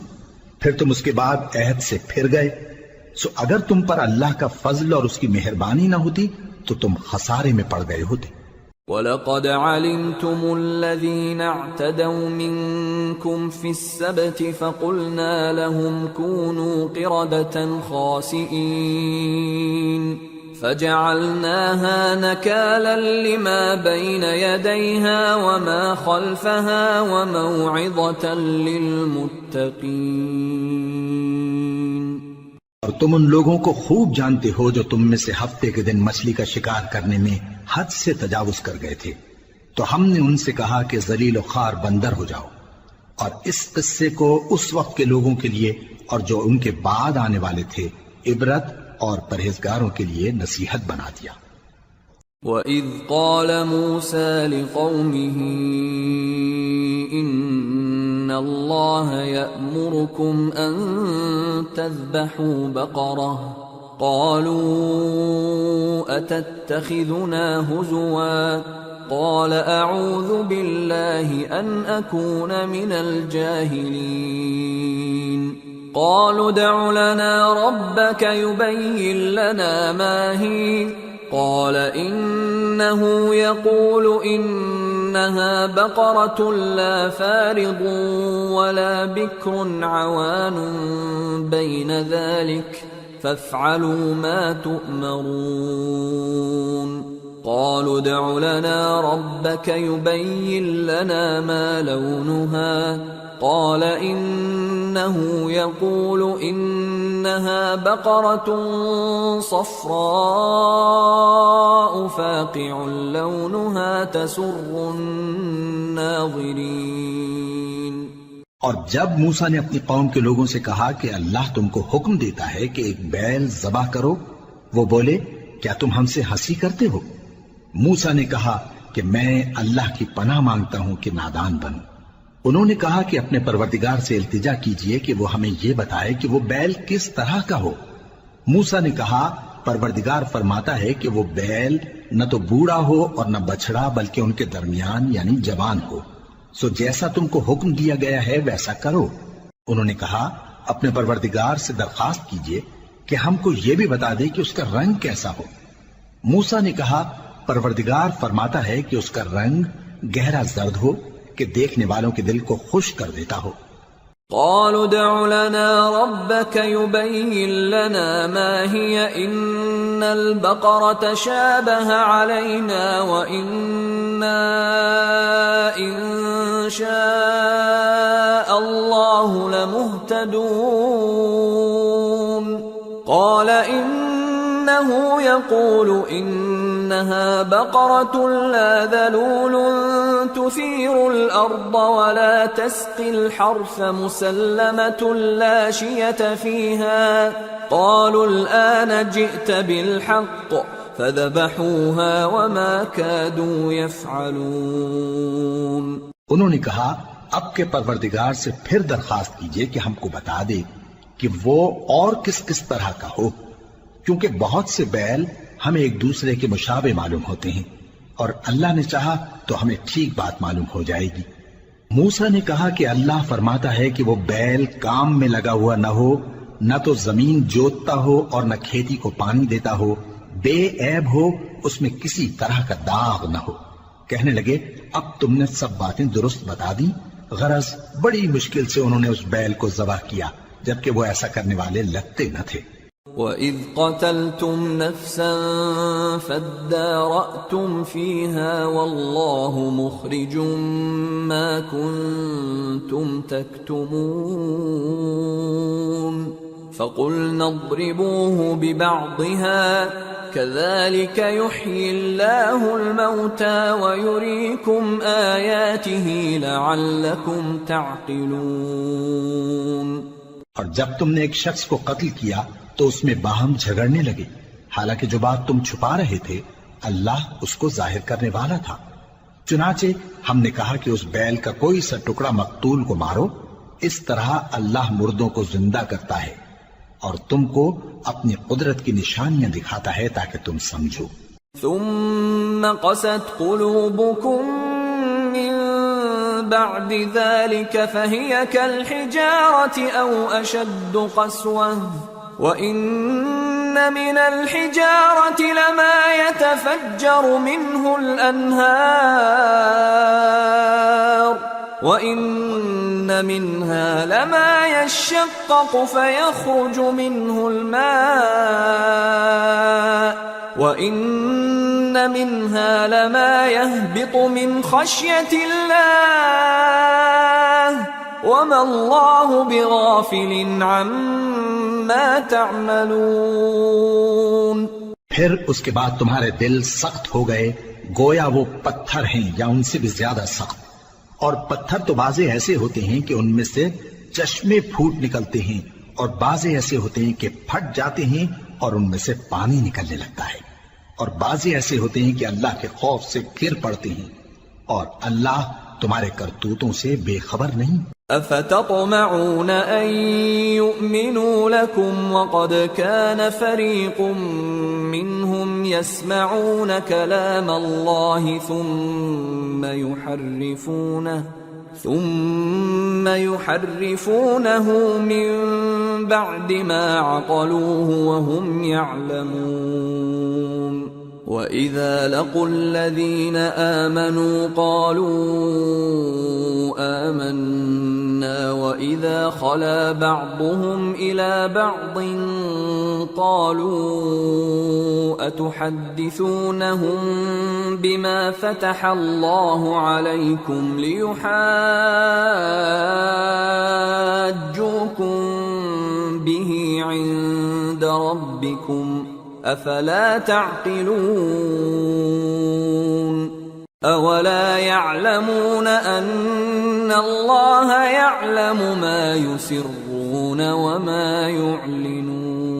پھر تم اس کے بعد عہد سے پھر گئے، سو اگر تم پر اللہ کا فضل اور اس کی مہربانی نہ ہوتی تو تم خسارے میں پڑ گئے ہوتے۔ وَلَقَدْ عَلِمْتُمُ الَّذِينَ اعْتَدَوْا مِنْكُمْ فِي السَّبْتِ فَقُلْنَا لَهُمْ كُونُوا قِرَدَةً خَاسِئِينَ فَجَعَلْنَاهَا نَكَالًا لِمَا بَيْنَ يَدَيْهَا وَمَا خَلْفَهَا وَمَوْعِظَةً لِلْمُتَّقِينَ۔ اور تم ان لوگوں کو خوب جانتے ہو جو تم میں سے ہفتے کے دن مچھلی کا شکار کرنے میں حد سے تجاوز کر گئے تھے، تو ہم نے ان سے کہا کہ ذلیل و خوار بندر ہو جاؤ، اور اس قصے کو اس وقت کے لوگوں کے لیے اور جو ان کے بعد آنے والے تھے عبرت اور پرہیزگاروں کے لیے نصیحت بنا دیا۔ وَإِذْ قَالَ مُوسَى لِقَوْمِهِ إِنَّ اللَّهَ يَأْمُرُكُمْ أَن تَذْبَحُوا بَقَرَةً قَالُوا أَتَتَّخِذُنَا هُزُوًا قَالَ أَعُوذُ بِاللَّهِ أَنْ أَكُونَ مِنَ الْجَاهِلِينَ قَالُوا ادْعُ لَنَا رَبَّكَ يُبَيِّن لَّنَا مَا هِيَ قال إنه يقول إنها بقرة لا فارض ولا بكر عوان بين ذلك فافعلوا ما تؤمرون قالوا ادع لنا ربك يبين لنا ما لونها قال إنه يقول إنها بقرة صفراء فاقع لونها تسر الناظرين۔ اور جب موسیٰ نے اپنی قوم کے لوگوں سے کہا کہ اللہ تم کو حکم دیتا ہے کہ ایک بیل ذبح کرو، وہ بولے کیا تم ہم سے ہنسی کرتے ہو؟ موسیٰ نے کہا کہ میں اللہ کی پناہ مانگتا ہوں کہ نادان بنوں۔ انہوں نے کہا کہ اپنے پروردگار سے التجا کیجئے کہ وہ ہمیں یہ بتائے کہ وہ بیل کس طرح کا ہو۔ موسیٰ نے کہا پروردگار فرماتا ہے کہ وہ بیل نہ تو بوڑھا ہو اور نہ بچڑا بلکہ ان کے درمیان یعنی جوان ہو، سو جیسا تم کو حکم دیا گیا ہے ویسا کرو۔ انہوں نے کہا اپنے پروردگار سے درخواست کیجئے کہ ہم کو یہ بھی بتا دے کہ اس کا رنگ کیسا ہو۔ موسیٰ نے کہا پروردگار فرماتا ہے کہ اس کا رنگ گہرا زرد ہو کہ دیکھنے والوں کے دل کو خوش کر دیتا ہو۔ قالوا ادع لنا ربك يبين لنا ما هي إن البقرة شابه علينا وإنا إن شاء الله لمهتدون قال إنه يقول إنها بقرة لا ذلول تثير الأرض ولا تسقي الحرث مسلمة لا شية فيها قالوا الآن جئت بالحق فذبحوها وما كادوا يفعلون۔ انہوں نے کہا اب کے پروردگار سے پھر درخواست کیجئے کہ ہم کو بتا دے کہ وہ اور کس کس طرح کا ہو، کیونکہ بہت سے بیل ہمیں ایک دوسرے کے مشابہ معلوم ہوتے ہیں، اور اللہ نے چاہا تو ہمیں ٹھیک بات معلوم ہو جائے گی۔ موسیٰ نے کہا کہ اللہ فرماتا ہے کہ وہ بیل کام میں لگا ہوا نہ ہو، نہ تو زمین جوتتا ہو اور نہ کھیتی کو پانی دیتا ہو، بے عیب ہو، اس میں کسی طرح کا داغ نہ ہو۔ کہنے لگے اب تم نے سب باتیں درست بتا دی، غرض بڑی مشکل سے انہوں نے اس بیل کو ذبح کیا، جبکہ وہ ایسا کرنے والے لگتے نہ تھے۔ وَإِذْ قَتَلْتُمْ نَفْسًا فَادَّارَأْتُمْ فِيهَا وَاللَّهُ مُخْرِجٌ مَا كُنْتُمْ تَكْتُمُونَ فَقُلْنَا اضْرِبُوهُ بِبَعْضِهَا كَذَلِكَ يُحْيِي اللَّهُ الْمَوْتَى وَيُرِيكُمْ آيَاتِهِ لَعَلَّكُمْ تَعْقِلُونَ۔ اور جب تم نے ایک شخص کو قتل کیا تو اس میں باہم جھگڑنے لگے، حالانکہ جو بات تم چھپا رہے تھے اللہ اس کو ظاہر کرنے والا تھا۔ چنانچہ ہم نے کہا کہ اس بیل کا کوئی سا ٹکڑا مقتول کو مارو، اس طرح اللہ مردوں کو زندہ کرتا ہے اور تم کو اپنی قدرت کی نشانیاں دکھاتا ہے تاکہ تم سمجھو۔ ثم قست قلوبكم من بعد ذلك فهي كالحجارة أو أشد قسوة وإن من الحجارة لما يتفجر منه الأنهار وإن منها لما يشقق فيخرج منه الماء وَإِنَّ مِنْهَا لَمَا يَهْبِطُ مِنْ خَشْيَةِ اللَّهِ وَمَا اللَّهُ بِغَافِلٍ عَمَّا تَعْمَلُونَ۔ پھر اس کے بعد تمہارے دل سخت ہو گئے گویا وہ پتھر ہیں یا ان سے بھی زیادہ سخت، اور پتھر تو بعضے ایسے ہوتے ہیں کہ ان میں سے چشمے پھوٹ نکلتے ہیں، اور بعضے ایسے ہوتے ہیں کہ پھٹ جاتے ہیں اور ان میں سے پانی نکلنے لگتا ہے، اور بعضے ایسے ہوتے ہیں کہ اللہ کے خوف سے گر پڑتے ہیں، اور اللہ تمہارے کرتوتوں سے بے خبر نہیں۔ أفتطمعون أن يؤمنوا لكم وقد كان فريق منهم يسمعون كلام الله ثم يحرفونه من بعد ما عقلوه وهم يعلمون وَإِذَا لَقُوا الَّذِينَ آمَنُوا قَالُوا آمَنَّا وَإِذَا خَلَا بَعْضُهُمْ إِلَى بَعْضٍ قَالُوا أَتُحَدِّثُونَهُم بِمَا فَتَحَ اللَّهُ عَلَيْكُمْ لِيُحَاجُّوكُم بِهِ عِندَ رَبِّكُمْ افلا تعقلون اولا يعلمون ان الله يعلم ما يسرون وما يعلنون۔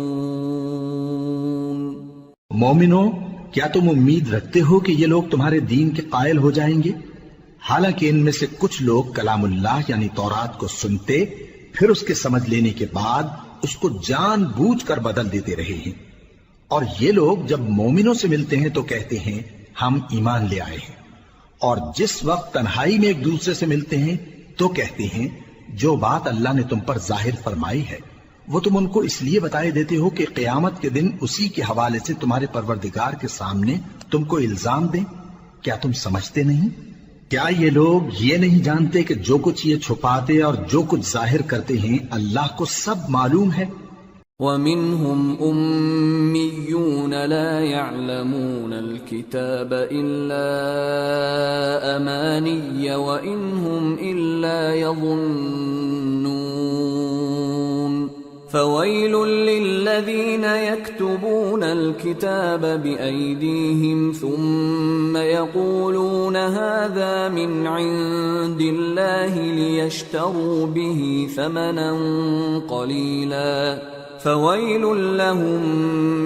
مومنو، کیا تم امید رکھتے ہو کہ یہ لوگ تمہارے دین کے قائل ہو جائیں گے؟ حالانکہ ان میں سے کچھ لوگ کلام اللہ یعنی تورات کو سنتے پھر اس کے سمجھ لینے کے بعد اس کو جان بوجھ کر بدل دیتے رہے ہیں، اور یہ لوگ جب مومنوں سے ملتے ہیں تو کہتے ہیں ہم ایمان لے آئے ہیں، اور جس وقت تنہائی میں ایک دوسرے سے ملتے ہیں تو کہتے ہیں جو بات اللہ نے تم پر ظاہر فرمائی ہے وہ تم ان کو اس لیے بتائے دیتے ہو کہ قیامت کے دن اسی کے حوالے سے تمہارے پروردگار کے سامنے تم کو الزام دیں۔ کیا تم سمجھتے نہیں؟ کیا یہ لوگ یہ نہیں جانتے کہ جو کچھ یہ چھپاتے اور جو کچھ ظاہر کرتے ہیں اللہ کو سب معلوم ہے؟ وَمِنْهُمْ أُمِّيُّونَ لَا يَعْلَمُونَ الْكِتَابَ إِلَّا أَمَانِيَّ وَإِنْ هُمْ إِلَّا يَظُنُّونَ فَوَيْلٌ لِلَّذِينَ الذين يكتبون الكتاب بأيديهم ثم يقولون هذا من عند الله ليشتروا به ثمنا قليلا فويل لهم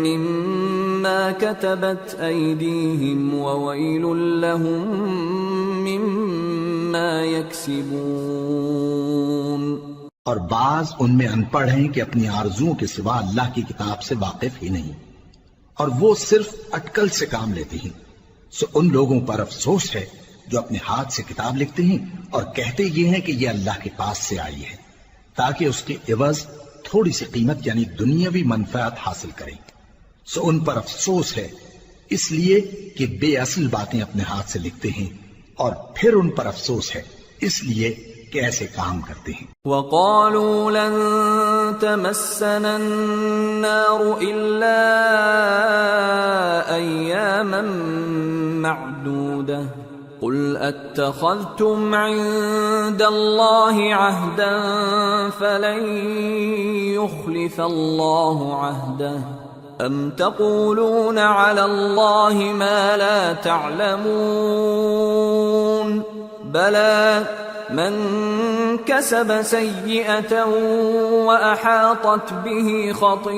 مما كتبت أيديهم وويل لهم مما يكسبون۔ اور بعض ان میں ان پڑھ ہیں کہ اپنی آرزوؤں کے سوا اللہ کی کتاب سے واقف ہی نہیں، اور وہ صرف اٹکل سے کام لیتے ہیں، سو ان لوگوں پر افسوس ہے جو اپنے ہاتھ سے کتاب لکھتے ہیں اور کہتے یہ ہیں کہ یہ اللہ کے پاس سے آئی ہے تاکہ اس کے عوض تھوڑی سی قیمت یعنی دنیاوی منفعت حاصل کریں، سو ان پر افسوس ہے اس لیے کہ بے اصل باتیں اپنے ہاتھ سے لکھتے ہیں، اور پھر ان پر افسوس ہے اس لیے کہ ایسے کام کرتے ہیں۔ وَقَالُوا لَن تَمَسَّنَا النَّارُ إِلَّا أَيَّامًا مَّعْدُودَةً قُلْ أَتَّخَذْتُمْ عِندَ اللَّهِ عَهْدًا فَلَن يُخْلِفَ اللَّهُ عَهْدَهُ أَمْ تَقُولُونَ عَلَى اللَّهِ مَا لَا تَعْلَمُونَ بَلَى من كسب سيئة وأحاطت به خطيئته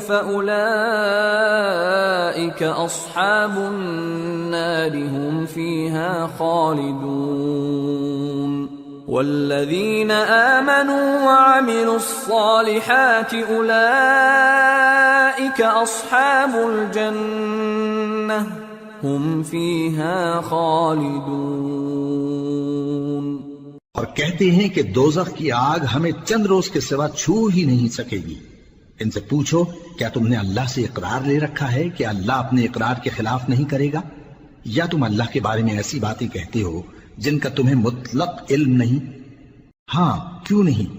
فأولئك أصحاب النار هم فيها خالدون والذين آمنوا وعملوا الصالحات أولئك أصحاب الجنة هم فيها خالدون۔ اور کہتے ہیں کہ دوزخ کی آگ ہمیں چند روز کے سوا چھو ہی نہیں سکے گی۔ ان سے پوچھو کیا تم نے اللہ سے اقرار لے رکھا ہے کہ اللہ اپنے اقرار کے خلاف نہیں کرے گا، یا تم اللہ کے بارے میں ایسی باتیں کہتے ہو جن کا تمہیں مطلق علم نہیں؟ ہاں کیوں نہیں،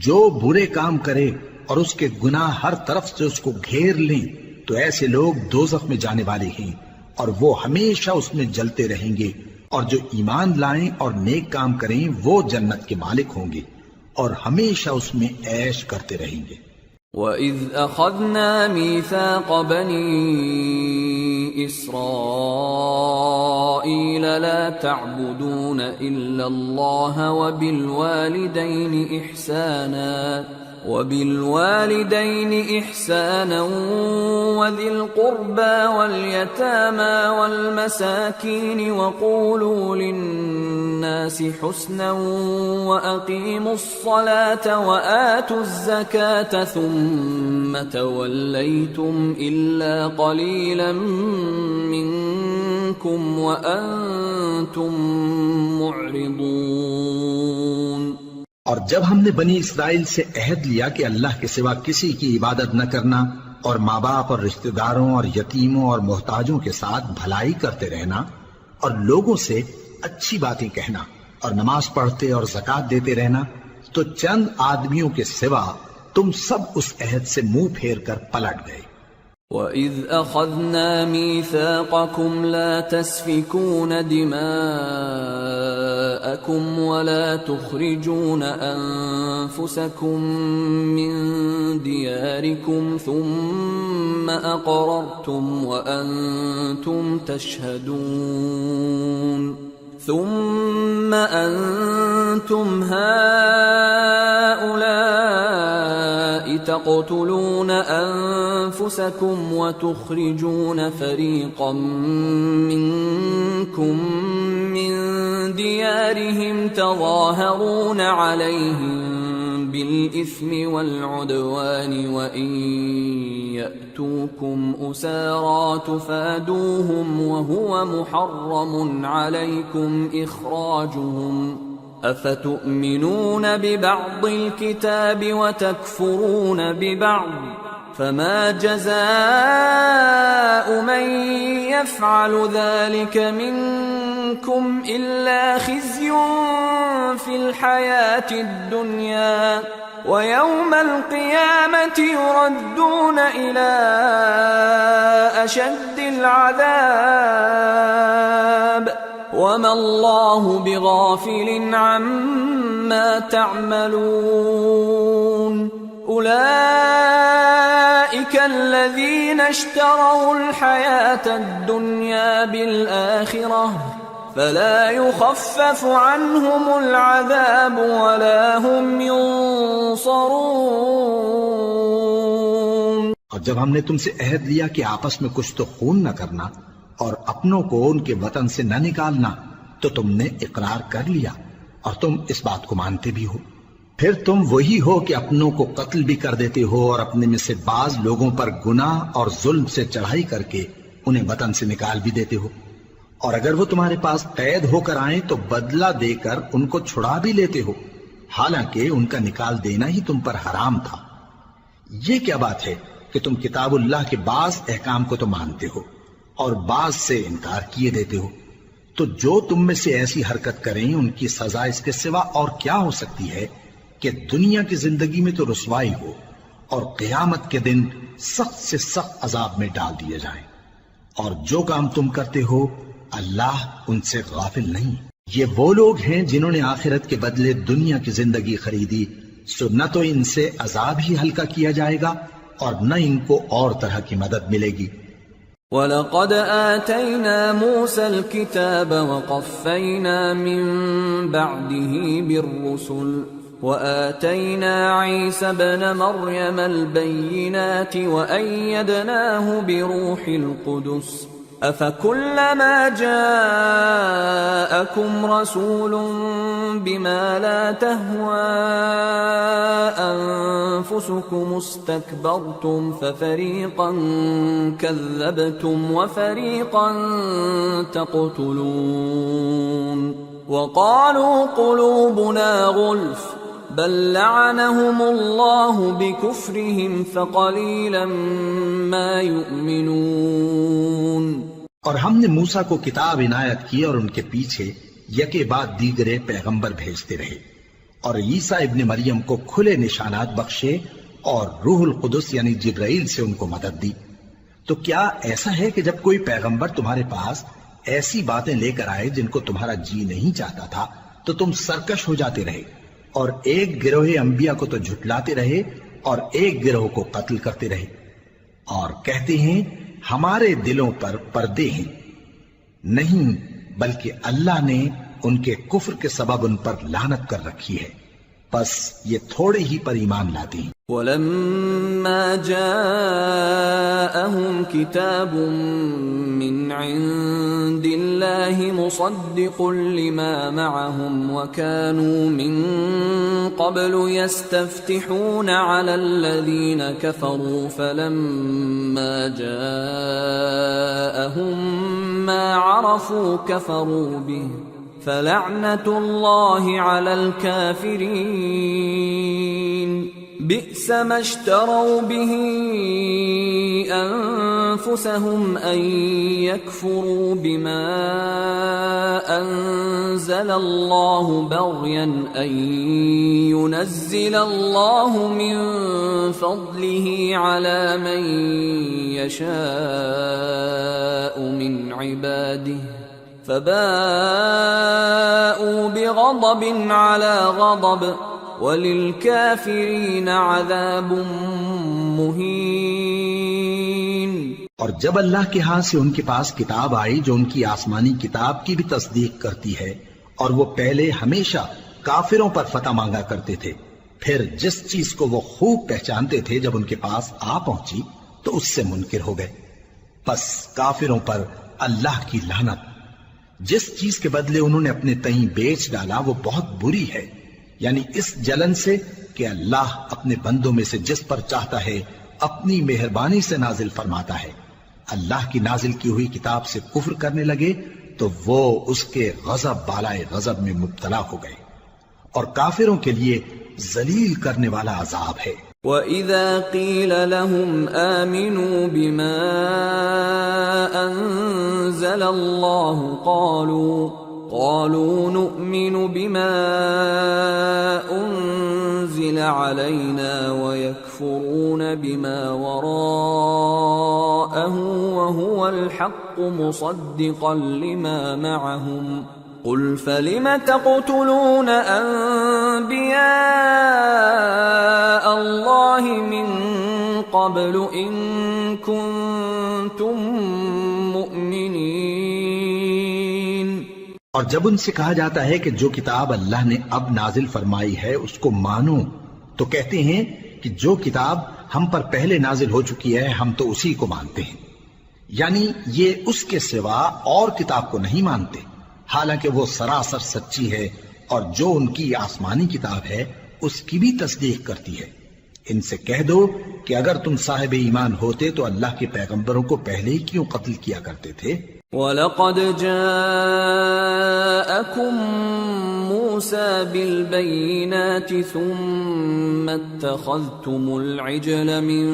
جو برے کام کرے اور اس کے گناہ ہر طرف سے اس کو گھیر لیں تو ایسے لوگ دوزخ میں جانے والے ہیں، اور وہ ہمیشہ اس میں جلتے رہیں گے، اور جو ایمان لائیں اور نیک کام کریں وہ جنت کے مالک ہوں گے اور ہمیشہ اس میں عیش کرتے رہیں گے۔ وَإِذْ أَخَذْنَا مِيثَاقَ بَنِي إِسْرَائِيلَ لَا تَعْبُدُونَ إِلَّا اللَّهَ وَبِالْوَالِدَيْنِ إِحْسَانًا وَذِي الْقُرْبَى وَالْيَتَامَى وَالْمَسَاكِينِ وَقُولُوا لِلنَّاسِ حُسْنًا وَأَقِيمُوا الصَّلَاةَ وَآتُوا الزَّكَاةَ ثُمَّ تَوَلَّيْتُمْ إِلَّا قَلِيلًا مِّنكُمْ وَأَنتُمْ مُعْرِضُونَ۔ اور جب ہم نے بنی اسرائیل سے عہد لیا کہ اللہ کے سوا کسی کی عبادت نہ کرنا، اور ماں باپ اور رشتہ داروں اور یتیموں اور محتاجوں کے ساتھ بھلائی کرتے رہنا، اور لوگوں سے اچھی باتیں کہنا، اور نماز پڑھتے اور زکوٰۃ دیتے رہنا، تو چند آدمیوں کے سوا تم سب اس عہد سے منہ پھیر کر پلٹ گئے۔ وَإِذْ أَخَذْنَا مِيثَاقَكُمْ لَا تَسْفِكُونَ دِمَاءَكُمْ وَلَا تُخْرِجُونَ أَنفُسَكُمْ مِنْ دِيَارِكُمْ ثُمَّ أَقْرَرْتُمْ وَأَنْتُمْ تَشْهَدُونَ ثُمَّ أَنْتُمْ هَؤُلَاءِ تَقْتُلُونَ أَنفُسَكُمْ وَتُخْرِجُونَ فَرِيقًا مِّنكُمْ مِنْ دِيَارِهِمْ تَظَاهَرُونَ عَلَيْهِمْ بِالْإِثْمِ وَالْعُدْوَانِ وَإِنْ يَأْتُوكُمْ أُسَارَى تُفَادُوهُمْ وَهُوَ مُحَرَّمٌ عَلَيْكُمْ إِخْرَاجُهُمْ أَفَتُؤْمِنُونَ بِبَعْضِ الْكِتَابِ وَتَكْفُرُونَ بِبَعْضٍ فَمَا جَزَاءُ مَنْ يَفْعَلُ ذَلِكَ مِنْكُمْ إِلَّا خِزْيٌ فِي الْحَيَاةِ الدُّنْيَا وَيَوْمَ الْقِيَامَةِ يُرَدُّونَ إِلَى أَشَدِّ الْعَذَابِ وَمَا اللَّهُ بِغَافِلٍ عَمَّا تَعْمَلُونَ أولئك الذين اشتروا الحياة الدنيا بالآخرة فلا يخفف عنهم العذاب ولا هم ينصرون۔ اور جب ہم نے تم سے عہد لیا کہ آپس میں کچھ تو خون نہ کرنا اور اپنوں کو ان کے وطن سے نہ نکالنا، تو تم نے اقرار کر لیا اور تم اس بات کو مانتے بھی ہو۔ پھر تم وہی ہو کہ اپنوں کو قتل بھی کر دیتے ہو اور اپنے میں سے بعض لوگوں پر گناہ اور ظلم سے چڑھائی کر کے انہیں وطن سے نکال بھی دیتے ہو، اور اگر وہ تمہارے پاس قید ہو کر آئیں تو بدلہ دے کر ان کو چھڑا بھی لیتے ہو، حالانکہ ان کا نکال دینا ہی تم پر حرام تھا۔ یہ کیا بات ہے کہ تم کتاب اللہ کے بعض احکام کو تو مانتے ہو اور بعض سے انکار کیے دیتے ہو؟ تو جو تم میں سے ایسی حرکت کریں ان کی سزا اس کے سوا اور کیا ہو سکتی ہے کہ دنیا کی زندگی میں تو رسوائی ہو اور قیامت کے دن سخت سے سخت عذاب میں ڈال دیے جائیں۔ اور جو کام تم کرتے ہو اللہ ان سے غافل نہیں۔ یہ وہ لوگ ہیں جنہوں نے آخرت کے بدلے دنیا کی زندگی خریدی، سو نہ تو ان سے عذاب ہی ہلکا کیا جائے گا اور نہ ان کو اور طرح کی مدد ملے گی۔ وَلَقَدْ آتَيْنَا مُوسَى الْكِتَابَ وَقَفَّيْنَا مِن بَعْدِهِ بِالرُّسُلِ وَآتَيْنَا عِيسَى ابْنَ مَرْيَمَ الْبَيِّنَاتِ وَأَيَّدْنَاهُ بِرُوحِ الْقُدُسِ أَفَكُلَّمَا جَاءَكُمْ رَسُولٌ بِمَا لَا تَهْوَى أَنفُسُكُمُ اسْتَكْبَرْتُمْ فَفَرِيقًا كَذَّبْتُمْ وَفَرِيقًا تَقْتُلُونَ وَقَالُوا قُلُوبُنَا غُلْفٌ بَل لَّعَنَهُمُ اللَّهُ بِكُفْرِهِمْ فَقَلِيلًا مَّا يُؤْمِنُونَ۔ اور ہم نے موسیٰ کو کتاب عنایت کی اور ان کے پیچھے یکے بعد دیگرے پیغمبر بھیجتے رہے، اور عیسیٰ ابن مریم کو کھلے نشانات بخشے اور روح القدس یعنی جبرائیل سے ان کو مدد دی۔ تو کیا ایسا ہے کہ جب کوئی پیغمبر تمہارے پاس ایسی باتیں لے کر آئے جن کو تمہارا جی نہیں چاہتا تھا تو تم سرکش ہو جاتے رہے، اور ایک گروہ انبیاء کو تو جھٹلاتے رہے اور ایک گروہ کو قتل کرتے رہے، اور کہتے ہیں ہمارے دلوں پر پردے ہیں؟ نہیں، بلکہ اللہ نے ان کے کفر کے سبب ان پر لعنت کر رکھی ہے، پس یہ تھوڑے ہی پر ایمان لاتے ہیں۔ وَلَمَّا جَاءَهُمْ كِتَابٌ مِّنْ عِندِ اللَّهِ مُصَدِّقٌ لِّمَا مَعَهُمْ وَكَانُوا مِن قَبْلُ يَسْتَفْتِحُونَ عَلَى الَّذِينَ كَفَرُوا فَلَمَّا جَاءَهُم مَّا عَرَفُوا كَفَرُوا بِهِ فَلَعْنَةُ اللَّهِ عَلَى الْكَافِرِينَ بِئْسَ مَا اشْتَرَوْا بِهِ أَنفُسَهُمْ أَن يَكْفُرُوا بِمَا أَنزَلَ اللَّهُ بَغْيًا أَن يُنَزِّلَ اللَّهُ مِن فَضْلِهِ عَلَى مَن يَشَاءُ مِنْ عِبَادِهِ فَبَاءُوا بِغَضَبٍ عَلَى غَضَبٍ وَلِلْكَافِرِينَ عَذَابٌ مُّهِينٌ۔ اور جب اللہ کے ہاں سے ان کے پاس کتاب آئی جو ان کی آسمانی کتاب کی بھی تصدیق کرتی ہے، اور وہ پہلے ہمیشہ کافروں پر فتح مانگا کرتے تھے، پھر جس چیز کو وہ خوب پہچانتے تھے جب ان کے پاس آ پہنچی تو اس سے منکر ہو گئے، پس کافروں پر اللہ کی لعنت۔ جس چیز کے بدلے انہوں نے اپنے تئیں بیچ ڈالا وہ بہت بری ہے، یعنی اس جلن سے کہ اللہ اپنے بندوں میں سے جس پر چاہتا ہے اپنی مہربانی سے نازل فرماتا ہے۔ اللہ کی نازل کی ہوئی کتاب سے کفر کرنے لگے تو وہ اس کے غضب بالائے غضب میں مبتلا ہو گئے، اور کافروں کے لیے ذلیل کرنے والا عذاب ہے۔ وَإِذَا قِيلَ لَهُمْ آمِنُوا بِمَا أَنزَلَ اللَّهُ قَالُوا نُؤْمِنُ بِمَا أُنزِلَ عَلَيْنَا وَيَكْفُرُونَ بِمَا وَرَاءَهُ وَهُوَ الْحَقُّ مُصَدِّقًا لِمَا مَعَهُمْ قل فلم تقتلون انبیاء اللہ من قبل ان کنتم مؤمنین. اور جب ان سے کہا جاتا ہے کہ جو کتاب اللہ نے اب نازل فرمائی ہے اس کو مانو، تو کہتے ہیں کہ جو کتاب ہم پر پہلے نازل ہو چکی ہے ہم تو اسی کو مانتے ہیں. یعنی یہ اس کے سوا اور کتاب کو نہیں مانتے، حالانکہ وہ سراسر سچی ہے، اور جو ان کی آسمانی کتاب ہے اس کی بھی تصدیق کرتی ہے. ان سے کہہ دو کہ اگر تم صاحب ایمان ہوتے تو اللہ کے پیغمبروں کو پہلے ہی کیوں قتل کیا کرتے تھے؟ وَلَقَدْ جَاءَكُمْ مُوسَى بِالْبَيِّنَاتِ ثُمَّ اتَّخَذْتُمُ الْعِجْلَ مِنْ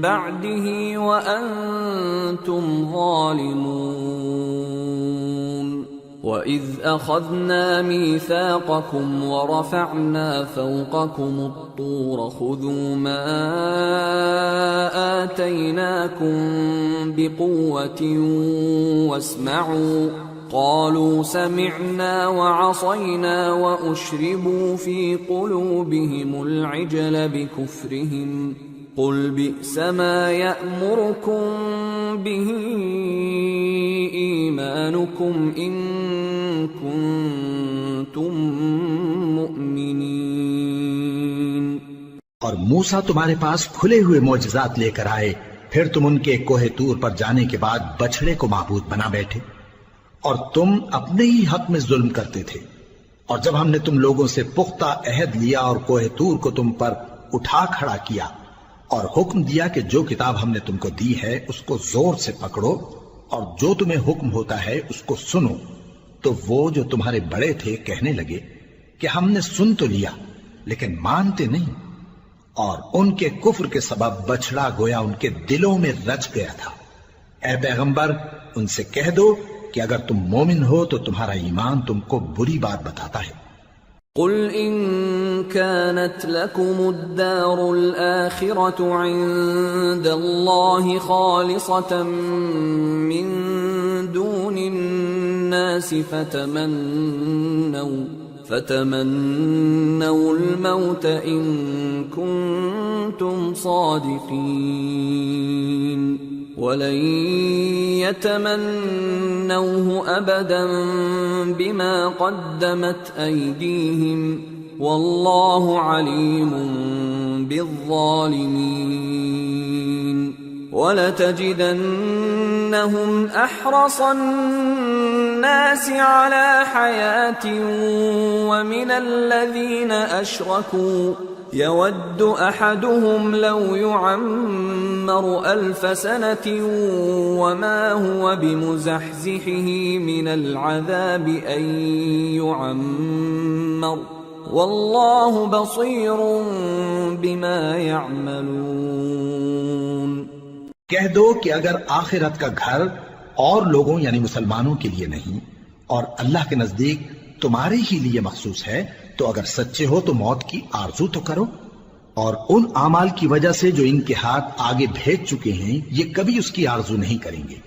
بَعْدِهِ وَأَنْتُمْ ظَالِمُونَ. وَإِذْ أَخَذْنَا مِيثَاقَكُمْ وَرَفَعْنَا فَوْقَكُمُ الطُّورَ خُذُوا مَا آتَيْنَاكُمْ بِقُوَّةٍ وَاسْمَعُوا قَالُوا سَمِعْنَا وَعَصَيْنَا وَأُشْرِبُوا فِي قُلُوبِهِمُ الْعِجْلَ بِكُفْرِهِمْ قُلْ بِئْسَ مَا يَأْمُرُكُمْ بِهِ إِيمَانُكُمْ إِن كُنتُم مُؤْمِنِينَ. اور موسیٰ تمہارے پاس کھلے ہوئے معجزات لے کر آئے، پھر تم ان کے کوہ طور پر جانے کے بعد بچڑے کو معبود بنا بیٹھے، اور تم اپنے ہی حق میں ظلم کرتے تھے. اور جب ہم نے تم لوگوں سے پختہ عہد لیا اور کوہ طور کو تم پر اٹھا کھڑا کیا اور حکم دیا کہ جو کتاب ہم نے تم کو دی ہے اس کو زور سے پکڑو اور جو تمہیں حکم ہوتا ہے اس کو سنو، تو وہ جو تمہارے بڑے تھے کہنے لگے کہ ہم نے سن تو لیا لیکن مانتے نہیں، اور ان کے کفر کے سبب بچڑا گویا ان کے دلوں میں رچ گیا تھا. اے پیغمبر ان سے کہہ دو کہ اگر تم مومن ہو تو تمہارا ایمان تم کو بری بات بتاتا ہے. قل ان كانت لكم الدار الآخرة عند الله خالصة من دون الناس فتمنوا الموت إن كنتم صادقين ولن يتمنوه أبدا بما قدمت أيديهم والله عليم بالظالمين. ولتجدنهم أحرص الناس على حياة ومن الذين أشركوا يود أحدهم لو يعمر 1000 سنة وما هو بمزحزحه من العذاب أن يعمر والله بصير بما يعملون. کہہ دو کہ اگر آخرت کا گھر اور لوگوں یعنی مسلمانوں کے لیے نہیں اور اللہ کے نزدیک تمہارے ہی لیے مخصوص ہے تو اگر سچے ہو تو موت کی آرزو تو کرو، اور ان اعمال کی وجہ سے جو ان کے ہاتھ آگے بھیج چکے ہیں یہ کبھی اس کی آرزو نہیں کریں گے،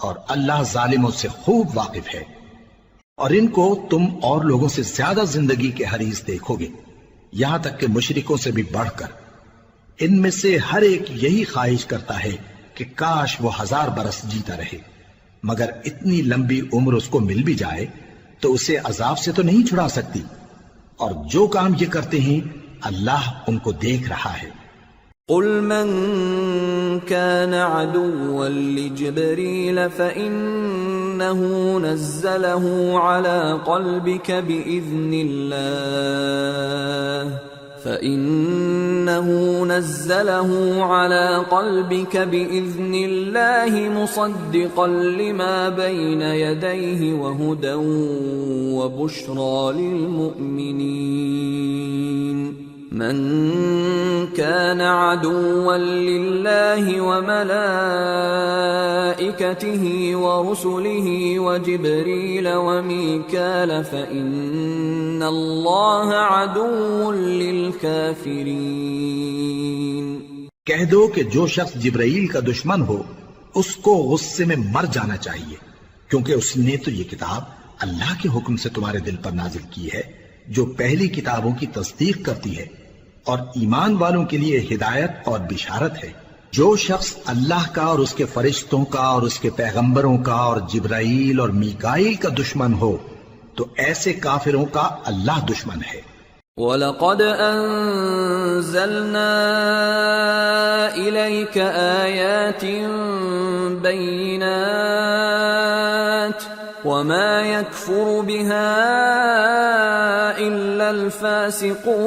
اور اللہ ظالموں سے خوب واقف ہے. اور ان کو تم اور لوگوں سے زیادہ زندگی کے حریص دیکھو گے، یہاں تک کہ مشرکوں سے بھی بڑھ کر. ان میں سے ہر ایک یہی خواہش کرتا ہے کہ کاش وہ 1000 برس جیتا رہے، مگر اتنی لمبی عمر اس کو مل بھی جائے تو اسے عذاب سے تو نہیں چھڑا سکتی، اور جو کام یہ کرتے ہیں اللہ ان کو دیکھ رہا ہے. قل من كان عدوا لجبريل فإنه نزله على قلبك بإذن الله مصدقا لما بين يديه وهدى وبشرى للمؤمنين. من كان عدوا لله وملائكته ورسله وجبريل وميكال فإن الله عدو للكافرين. کہہ دو کہ جو شخص جبرائیل کا دشمن ہو اس کو غصے میں مر جانا چاہیے، کیونکہ اس نے تو یہ کتاب اللہ کے حکم سے تمہارے دل پر نازل کی ہے جو پہلی کتابوں کی تصدیق کرتی ہے اور ایمان والوں کے لیے ہدایت اور بشارت ہے۔ جو شخص اللہ کا اور اس کے فرشتوں کا اور اس کے پیغمبروں کا اور جبرائیل اور میکائیل کا دشمن ہو تو ایسے کافروں کا اللہ دشمن ہے۔ وَلَقَدْ أَنزَلْنَا إِلَيْكَ آيَاتٍ بَيِّنَاتٍ وَمَا يَكْفُرُ بِهَا إِلَّا الْفَاسِقُونَ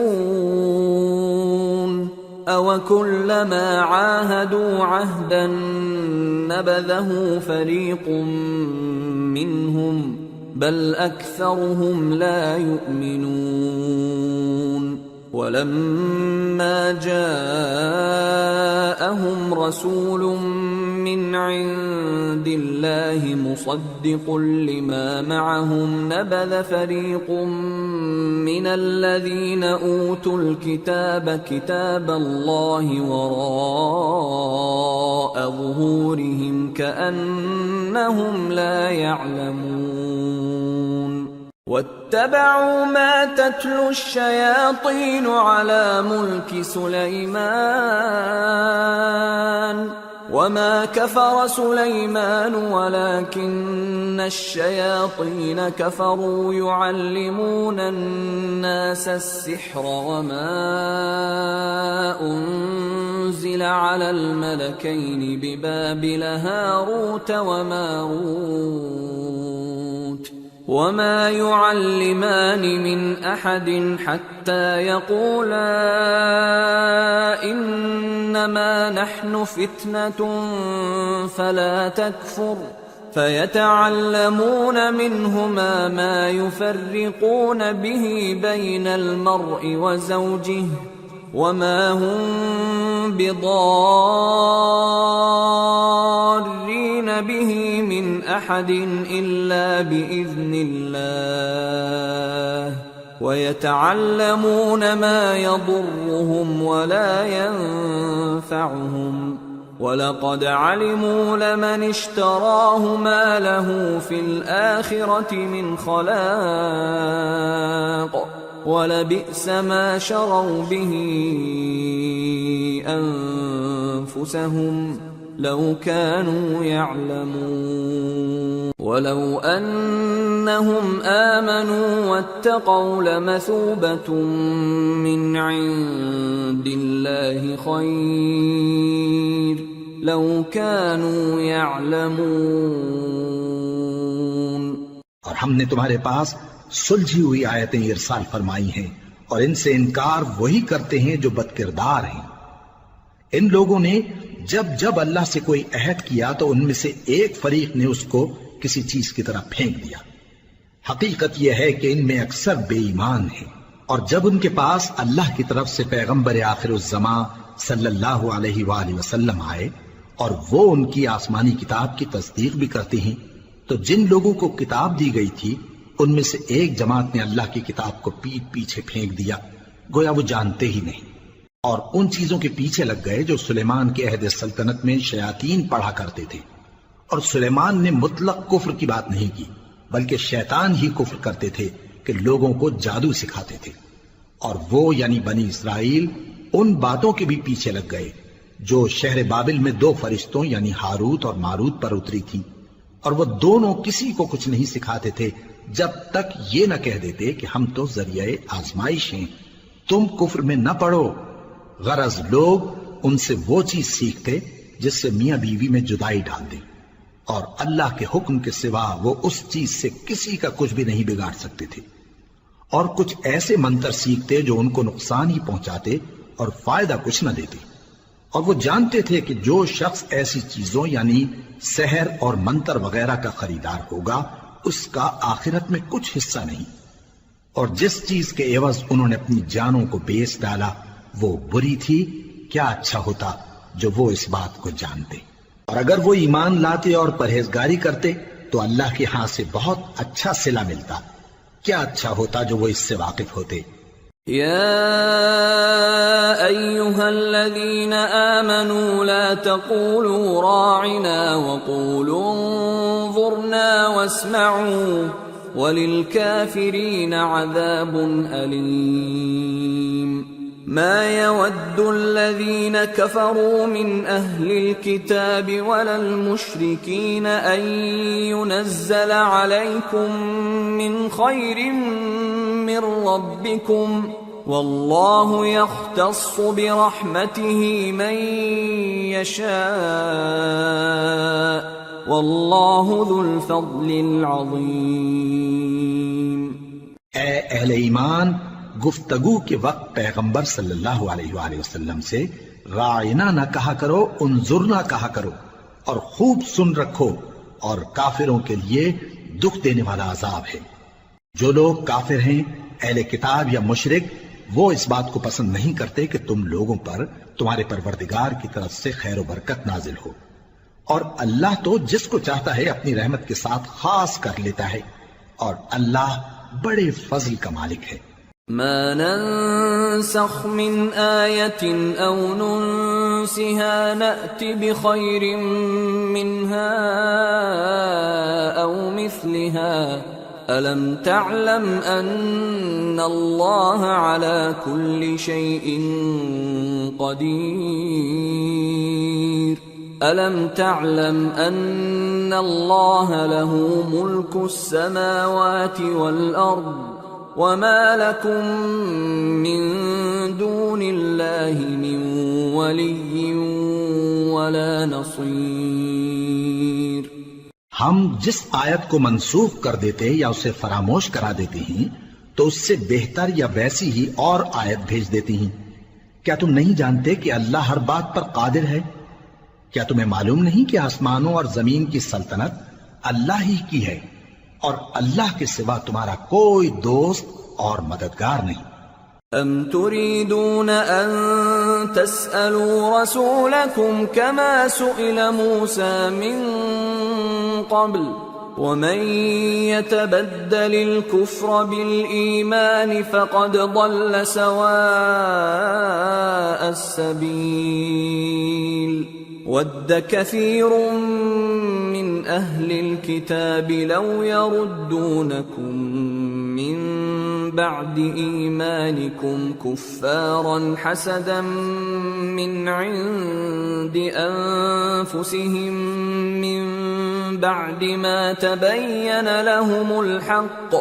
أَوَكُلَّمَا عَاهَدُوا عَهْدًا نَبَذَهُ فَرِيقٌ مِّنْهُمْ بل أكثرهم لا يؤمنون ولما جاءهم رسول من عند الله مصدق لما معهم نبذ فريق من الذين أوتوا الكتاب كتاب الله وراء ظهورهم كأنهم لا يعلمون واتبعوا ما تتلو الشياطين على ملك سليمان وما كفر سليمان ولكن الشياطين كفروا يعلمون الناس السحر وما أنزل على الملكين ببابل هاروت وماروت وما يعلمان من أحد حتى يقولا إنما نحن فتنة فلا تكفر فيتعلمون منهما ما يفرقون به بين المرء وزوجه وما هم بضارين به من أحد إلا بإذن الله ويتعلمون ما يضرهم ولا ينفعهم وَلَقَدْ عَلِمُوا لَمَنِ اشْتَرَاهُ مَا لَهُ فِي الْآخِرَةِ مِنْ خَلَاقٍ وَلَبِئْسَ مَا شَرَوْا بِهِ أَنفُسَهُمْ لَوْ كَانُوا يَعْلَمُونَ وَلَوْ أَنَّهُمْ آمَنُوا وَاتَّقَوْا لَمَثُوبَةٌ مِّنْ عِندِ اللَّهِ خَيْرٌ لَوْ كَانُوا يَعْلَمُونَ۔ اور ہم نے تمہارے پاس سلجھی ہوئی آیتیں ارسال فرمائی ہیں اور ان سے انکار وہی کرتے ہیں جو بدکردار ہیں۔ ان لوگوں نے جب جب اللہ سے کوئی عہد کیا تو ان میں سے ایک فریق نے اس کو کسی چیز کی طرح پھینک دیا۔ حقیقت یہ ہے کہ ان میں اکثر بے ایمان ہیں، اور جب ان کے پاس اللہ کی طرف سے پیغمبر آخر الزمان صلی اللہ علیہ وآلہ وسلم آئے اور وہ ان کی آسمانی کتاب کی تصدیق بھی کرتے ہیں، تو جن لوگوں کو کتاب دی گئی تھی ان میں سے ایک جماعت نے اللہ کی کتاب کو پیٹ پیچھے پھینک دیا، گویا وہ جانتے ہی نہیں، اور ان چیزوں کے پیچھے لگ گئے جو سلیمان کے عہد سلطنت میں شیاطین پڑھا کرتے تھے۔ اور سلیمان نے مطلق کفر کی بات نہیں کی، بلکہ شیطان ہی کفر کرتے تھے کہ لوگوں کو جادو سکھاتے تھے۔ اور وہ یعنی بنی اسرائیل ان باتوں کے بھی پیچھے لگ گئے جو شہر بابل میں دو فرشتوں یعنی ہاروت اور ماروت پر اتری تھی، اور وہ دونوں کسی کو کچھ نہیں سکھاتے تھے جب تک یہ نہ کہہ دیتے کہ ہم تو ذریعہ آزمائش ہیں، تم کفر میں نہ پڑو۔ غرض لوگ ان سے وہ چیز سیکھتے جس سے میاں بیوی میں جدائی ڈال دے، اور اللہ کے حکم کے سوا وہ اس چیز سے کسی کا کچھ بھی نہیں بگاڑ سکتے تھے، اور کچھ ایسے منتر سیکھتے جو ان کو نقصان ہی پہنچاتے اور فائدہ کچھ نہ دیتے۔ اور وہ جانتے تھے کہ جو شخص ایسی چیزوں یعنی سحر اور منتر وغیرہ کا خریدار ہوگا اس کا آخرت میں کچھ حصہ نہیں، اور جس چیز کے عوض انہوں نے اپنی جانوں کو بیچ ڈالا وہ بری تھی، کیا اچھا ہوتا جو وہ اس بات کو جانتے۔ اور اگر وہ ایمان لاتے اور پرہیزگاری کرتے تو اللہ کے ہاں سے بہت اچھا صلہ ملتا، کیا اچھا ہوتا جو وہ اس سے واقف ہوتے۔ يا أيها الذين آمنوا لا تقولوا راعنا وقولوا انظرنا واسمعوا وَلِلْكَافِرِينَ عَذَابٌ أَلِيمٌ مَا يَوَدُّ الَّذِينَ كَفَرُوا مِنْ أَهْلِ الْكِتَابِ وَلَا الْمُشْرِكِينَ أَنْ يُنَزَّلَ عَلَيْكُمْ مِنْ خَيْرٍ مِّنْ رَبِّكُمْ وَاللَّهُ يَخْتَصُّ بِرَحْمَتِهِ مَنْ يَشَاءُ وَاللَّهُ ذُو الْفَضْلِ الْعَظِيمِ۔ اے اہل ایمان، گفتگو کے وقت پیغمبر صلی اللہ علیہ وآلہ وسلم سے راعنا نہ کہا کرو، انظرنا کہا کرو، اور خوب سن رکھو، اور کافروں کے لیے دکھ دینے والا عذاب ہے۔ جو لوگ کافر ہیں، اہل کتاب یا مشرک، وہ اس بات کو پسند نہیں کرتے کہ تم لوگوں پر تمہارے پروردگار کی طرف سے خیر و برکت نازل ہو، اور اللہ تو جس کو چاہتا ہے اپنی رحمت کے ساتھ خاص کر لیتا ہے، اور اللہ بڑے فضل کا مالک ہے۔ ما ننسخ من آية أو ننسها نأت بخير منها أو مثلها ألم تعلم أن الله على كل شيء قدير ألم تعلم أن الله له ملك السماوات والأرض وما لكم من دون الله من ولي ولا نصير۔ ہم جس آیت کو منسوخ کر دیتے یا اسے فراموش کرا دیتے ہیں تو اس سے بہتر یا ویسی ہی اور آیت بھیج دیتی ہیں۔ کیا تم نہیں جانتے کہ اللہ ہر بات پر قادر ہے؟ کیا تمہیں معلوم نہیں کہ آسمانوں اور زمین کی سلطنت اللہ ہی کی ہے، اور اللہ کے سوا تمہارا کوئی دوست اور مددگار نہیں؟ ام تريدون ان تسألوا رسولكم كما سئل موسى من قبل ومن يتبدل الكفر بالإيمان فقد ضل سواء السبيل ود كثير من أهل الكتاب لو يردونكم من بعد إيمانكم كفارا حسدا من عند أنفسهم من بعد ما تبين لهم الحق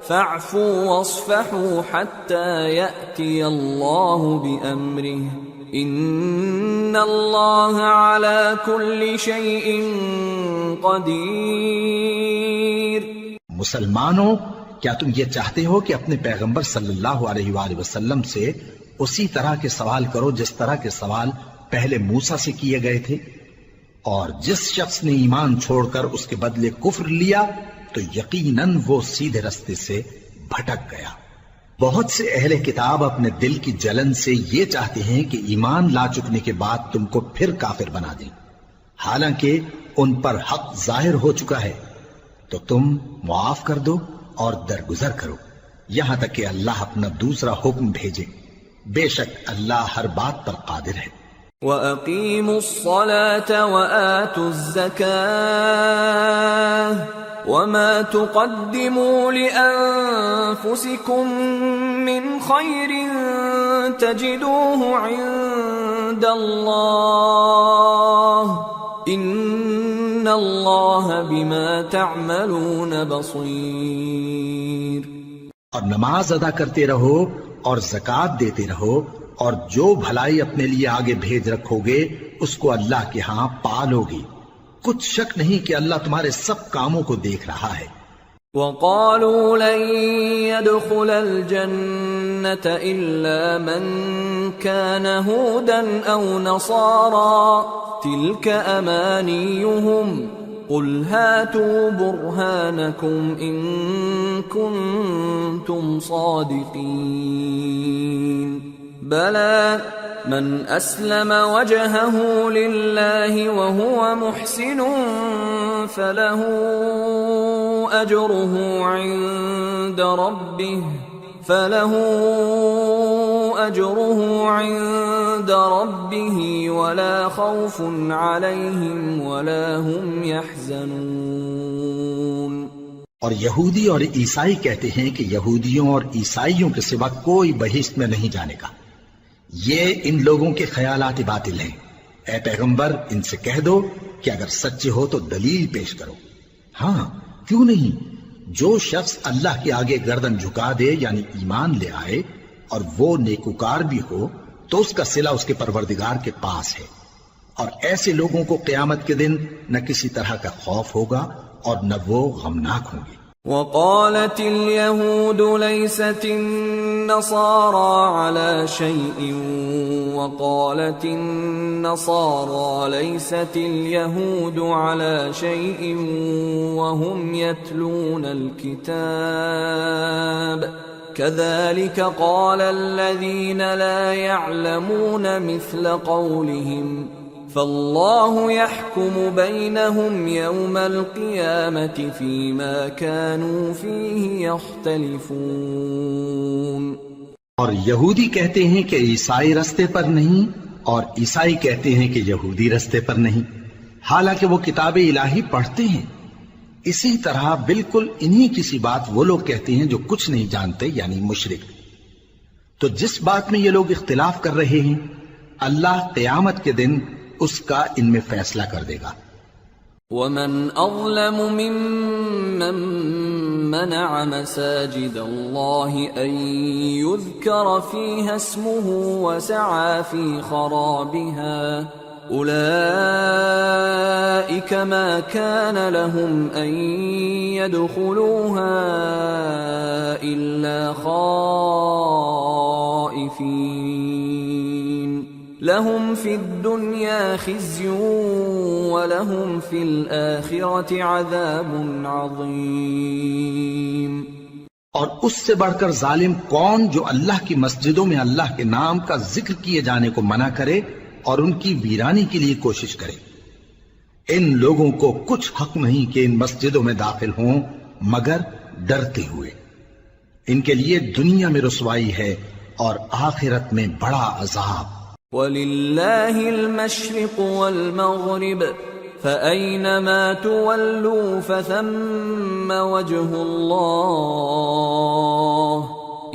فاعفوا واصفحوا حتى يأتي الله بأمره ان اللہ علی کل شیء قدیر۔ مسلمانوں، کیا تم یہ چاہتے ہو کہ اپنے پیغمبر صلی اللہ علیہ وآلہ وسلم سے اسی طرح کے سوال کرو جس طرح کے سوال پہلے موسیٰ سے کیے گئے تھے؟ اور جس شخص نے ایمان چھوڑ کر اس کے بدلے کفر لیا تو یقیناً وہ سیدھے رستے سے بھٹک گیا۔ بہت سے اہل کتاب اپنے دل کی جلن سے یہ چاہتے ہیں کہ ایمان لا چکنے کے بعد تم کو پھر کافر بنا دیں، حالانکہ ان پر حق ظاہر ہو چکا ہے۔ تو تم معاف کر دو اور درگزر کرو یہاں تک کہ اللہ اپنا دوسرا حکم بھیجے، بے شک اللہ ہر بات پر قادر ہے۔ وَأَقِيمُوا الصَّلَاةَ وَآتُوا الزَّكَاةَ وَمَا تُقَدِّمُوا لِأَنفُسِكُم مِّنْ خَيْرٍ تَجِدُوهُ عِندَ اللَّهِ إِنَّ اللَّهَ بِمَا تَعْمَلُونَ بَصِيرٌ۔ اور نماز ادا کرتے رہو اور زکوٰۃ دیتے رہو، اور جو بھلائی اپنے لیے آگے بھیج رکھو گے اس کو اللہ کے ہاں پالو گے۔ کچھ شک نہیں کہ اللہ تمہارے سب کاموں کو دیکھ رہا ہے۔ وَقَالُوا لَن يَدْخُلَ الْجَنَّةَ إِلَّا مَن كَانَ هُودًا أَوْ نَصَارَىٰ تِلْكَ أَمَانِيُّهُمْ قُلْ هَاتُوا بُرْهَانَكُمْ إِن كُنتُمْ صَادِقِينَ بَلَىٰ مَنْ أَسْلَمَ وَجْهَهُ لِلَّهِ وَهُوَ مُحْسِنٌ فَلَهُ أَجْرُهُ عِندَ رَبِّهِ وَلَا خَوْفٌ عَلَيْهِمْ وَلَا هُمْ يَحْزَنُونَ۔ اور یہودی اور عیسائی کہتے ہیں کہ یہودیوں اور عیسائیوں کے سوا کوئی بہشت میں نہیں جانے کا۔ یہ ان لوگوں کے خیالات باطل ہیں۔ اے پیغمبر ان سے کہہ دو کہ اگر سچے ہو تو دلیل پیش کرو۔ ہاں کیوں نہیں، جو شخص اللہ کے آگے گردن جھکا دے یعنی ایمان لے آئے اور وہ نیکوکار بھی ہو تو اس کا صلہ اس کے پروردگار کے پاس ہے، اور ایسے لوگوں کو قیامت کے دن نہ کسی طرح کا خوف ہوگا اور نہ وہ غمناک ہوں گے۔ وقالت اليهود ليست النصارى على شيء وقالت النصارى ليست اليهود على شيء وهم يتلون الكتاب كذلك قال الذين لا يعلمون مثل قولهم فالله يحكم بينهم يوم القيامة فيما كانوا فيه يختلفون۔ اور یہودی کہتے ہیں کہ عیسائی رستے پر نہیں، اور عیسائی کہتے ہیں کہ یہودی رستے پر نہیں، حالانکہ وہ کتاب الہی پڑھتے ہیں۔ اسی طرح بالکل انہی کسی بات وہ لوگ کہتے ہیں جو کچھ نہیں جانتے یعنی مشرک۔ تو جس بات میں یہ لوگ اختلاف کر رہے ہیں اللہ قیامت کے دن اس کا ان میں فیصلہ کر دے گا۔ ومن اظلم ممن منع مساجد الله ان يذكر فيها اسمه وسعى في خرابها اولئك ما كان لهم ان يدخلوها الا خائفين لهم في الدنيا خزي ولهم في الآخرة عذاب عظيم۔ اور اس سے بڑھ کر ظالم کون جو اللہ کی مسجدوں میں اللہ کے نام کا ذکر کیے جانے کو منع کرے اور ان کی ویرانی کے لیے کوشش کرے۔ ان لوگوں کو کچھ حق نہیں کہ ان مسجدوں میں داخل ہوں مگر ڈرتے ہوئے۔ ان کے لیے دنیا میں رسوائی ہے اور آخرت میں بڑا عذاب۔ وَلِلَّهِ الْمَشْرِقُ وَالْمَغْرِبُ فَأَيْنَمَا تُوَلُّوا فَثَمَّ وَجْهُ اللَّهِ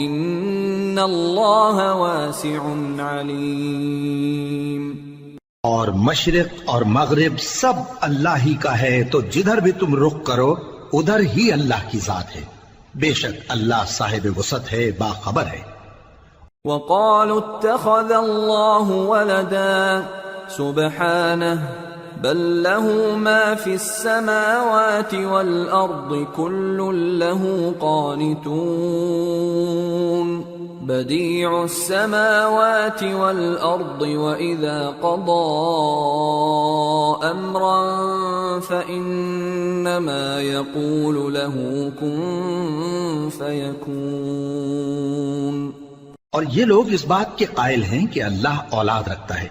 إِنَّ اللَّهَ وَاسِعٌ عَلِيمٌ۔ اور مشرق اور مغرب سب اللہ ہی کا ہے، تو جدھر بھی تم رخ کرو ادھر ہی اللہ کی ذات ہے، بے شک اللہ صاحب وسعت ہے، باخبر ہے۔ وقالوا اتخذ الله ولدا سبحانه بل له ما في السماوات والأرض كل له قانتون بديع السماوات والأرض وإذا قضى أمرا فإنما يقول له كن فيكون۔ اور یہ لوگ اس بات کے قائل ہیں کہ اللہ اولاد رکھتا ہے،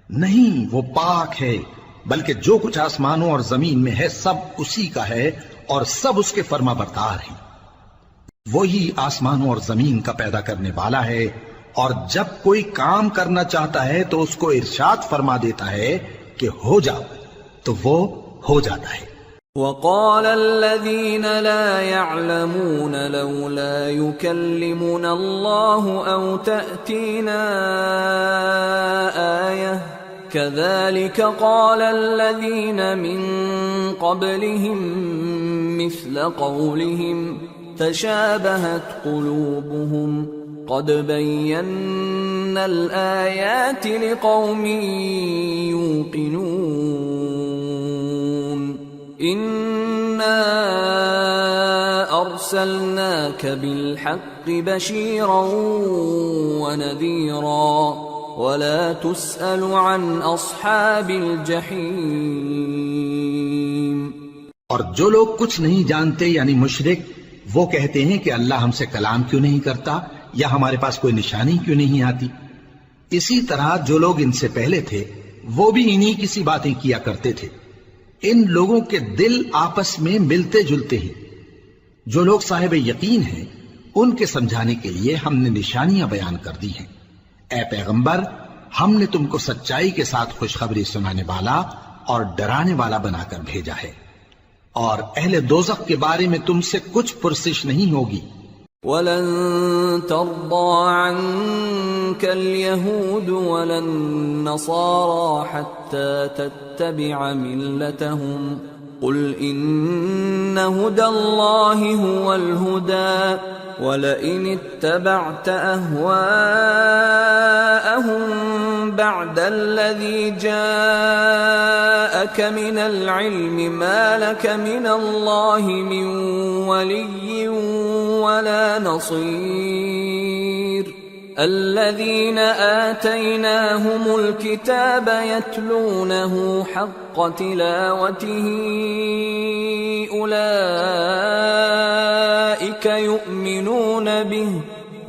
نہیں، وہ پاک ہے، بلکہ جو کچھ آسمانوں اور زمین میں ہے سب اسی کا ہے اور سب اس کے فرما بردار ہیں۔ وہی آسمانوں اور زمین کا پیدا کرنے والا ہے، اور جب کوئی کام کرنا چاہتا ہے تو اس کو ارشاد فرما دیتا ہے کہ ہو جا، تو وہ ہو جاتا ہے۔ وقال الذين لا يعلمون لولا يكلمنا الله أو تأتينا آية كذلك قال الذين من قبلهم مثل قولهم تشابهت قلوبهم قد بينا الآيات لقوم يوقنون إنا أرسلناك بالحق بشيرا ونذيرا ولا تسأل عن أصحاب الجحيم۔ اور جو لوگ کچھ نہیں جانتے یعنی مشرک، وہ کہتے ہیں کہ اللہ ہم سے کلام کیوں نہیں کرتا یا ہمارے پاس کوئی نشانی کیوں نہیں آتی۔ اسی طرح جو لوگ ان سے پہلے تھے وہ بھی انہی کسی باتیں کیا کرتے تھے۔ ان لوگوں کے دل آپس میں ملتے جلتے ہیں۔ جو لوگ صاحب یقین ہیں ان کے سمجھانے کے لیے ہم نے نشانیاں بیان کر دی ہیں۔ اے پیغمبر، ہم نے تم کو سچائی کے ساتھ خوشخبری سنانے والا اور ڈرانے والا بنا کر بھیجا ہے، اور اہل دوزخ کے بارے میں تم سے کچھ پرسش نہیں ہوگی. وَلَن تَرْضَىٰ عَنكَ الْيَهُودُ وَلَا النَّصَارَىٰ حَتَّىٰ تَتَّبِعَ مِلَّتَهُمْ قُلْ إِنَّ هُدَى اللَّهِ هُوَ الْهُدَىٰ وَلَئِنِ اتَّبَعْتَ أَهْوَاءَهُم بَعْدَ الَّذِي جَاءَكَ مِنَ الْعِلْمِ مَا لَكَ مِنَ اللَّهِ مِن وَلِيٍّ وَلَا نَصِيرٍ. الَّذِينَ آتَيْنَاهُمُ الْكِتَابَ يَتْلُونَهُ حَقَّ تِلَاوَتِهِ أُولَئِكَ يُؤْمِنُونَ بِهِ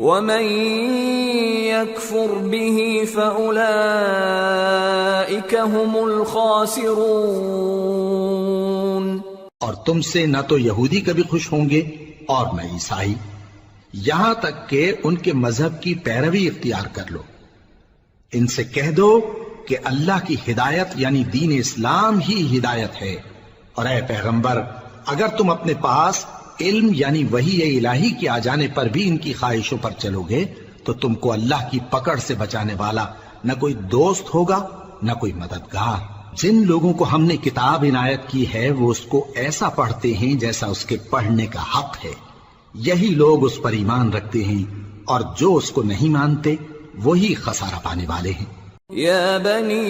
وَمَن يَكْفُرْ بِهِ فَأُولَئِكَ هُمُ الْخَاسِرُونَ. اور تم سے نہ تو یہودی کبھی خوش ہوں گے اور نہ عیسائی، یہاں تک کہ ان کے مذہب کی پیروی اختیار کر لو. ان سے کہہ دو کہ اللہ کی ہدایت یعنی دین اسلام ہی ہدایت ہے، اور اے پیغمبر اگر تم اپنے پاس علم یعنی وحی الہی کے آ جانے پر بھی ان کی خواہشوں پر چلو گے تو تم کو اللہ کی پکڑ سے بچانے والا نہ کوئی دوست ہوگا نہ کوئی مددگار. جن لوگوں کو ہم نے کتاب عنایت کی ہے وہ اس کو ایسا پڑھتے ہیں جیسا اس کے پڑھنے کا حق ہے، یہی لوگ اس پر ایمان رکھتے ہیں، اور جو اس کو نہیں مانتے وہی خسارہ پانے والے ہیں. یا بنی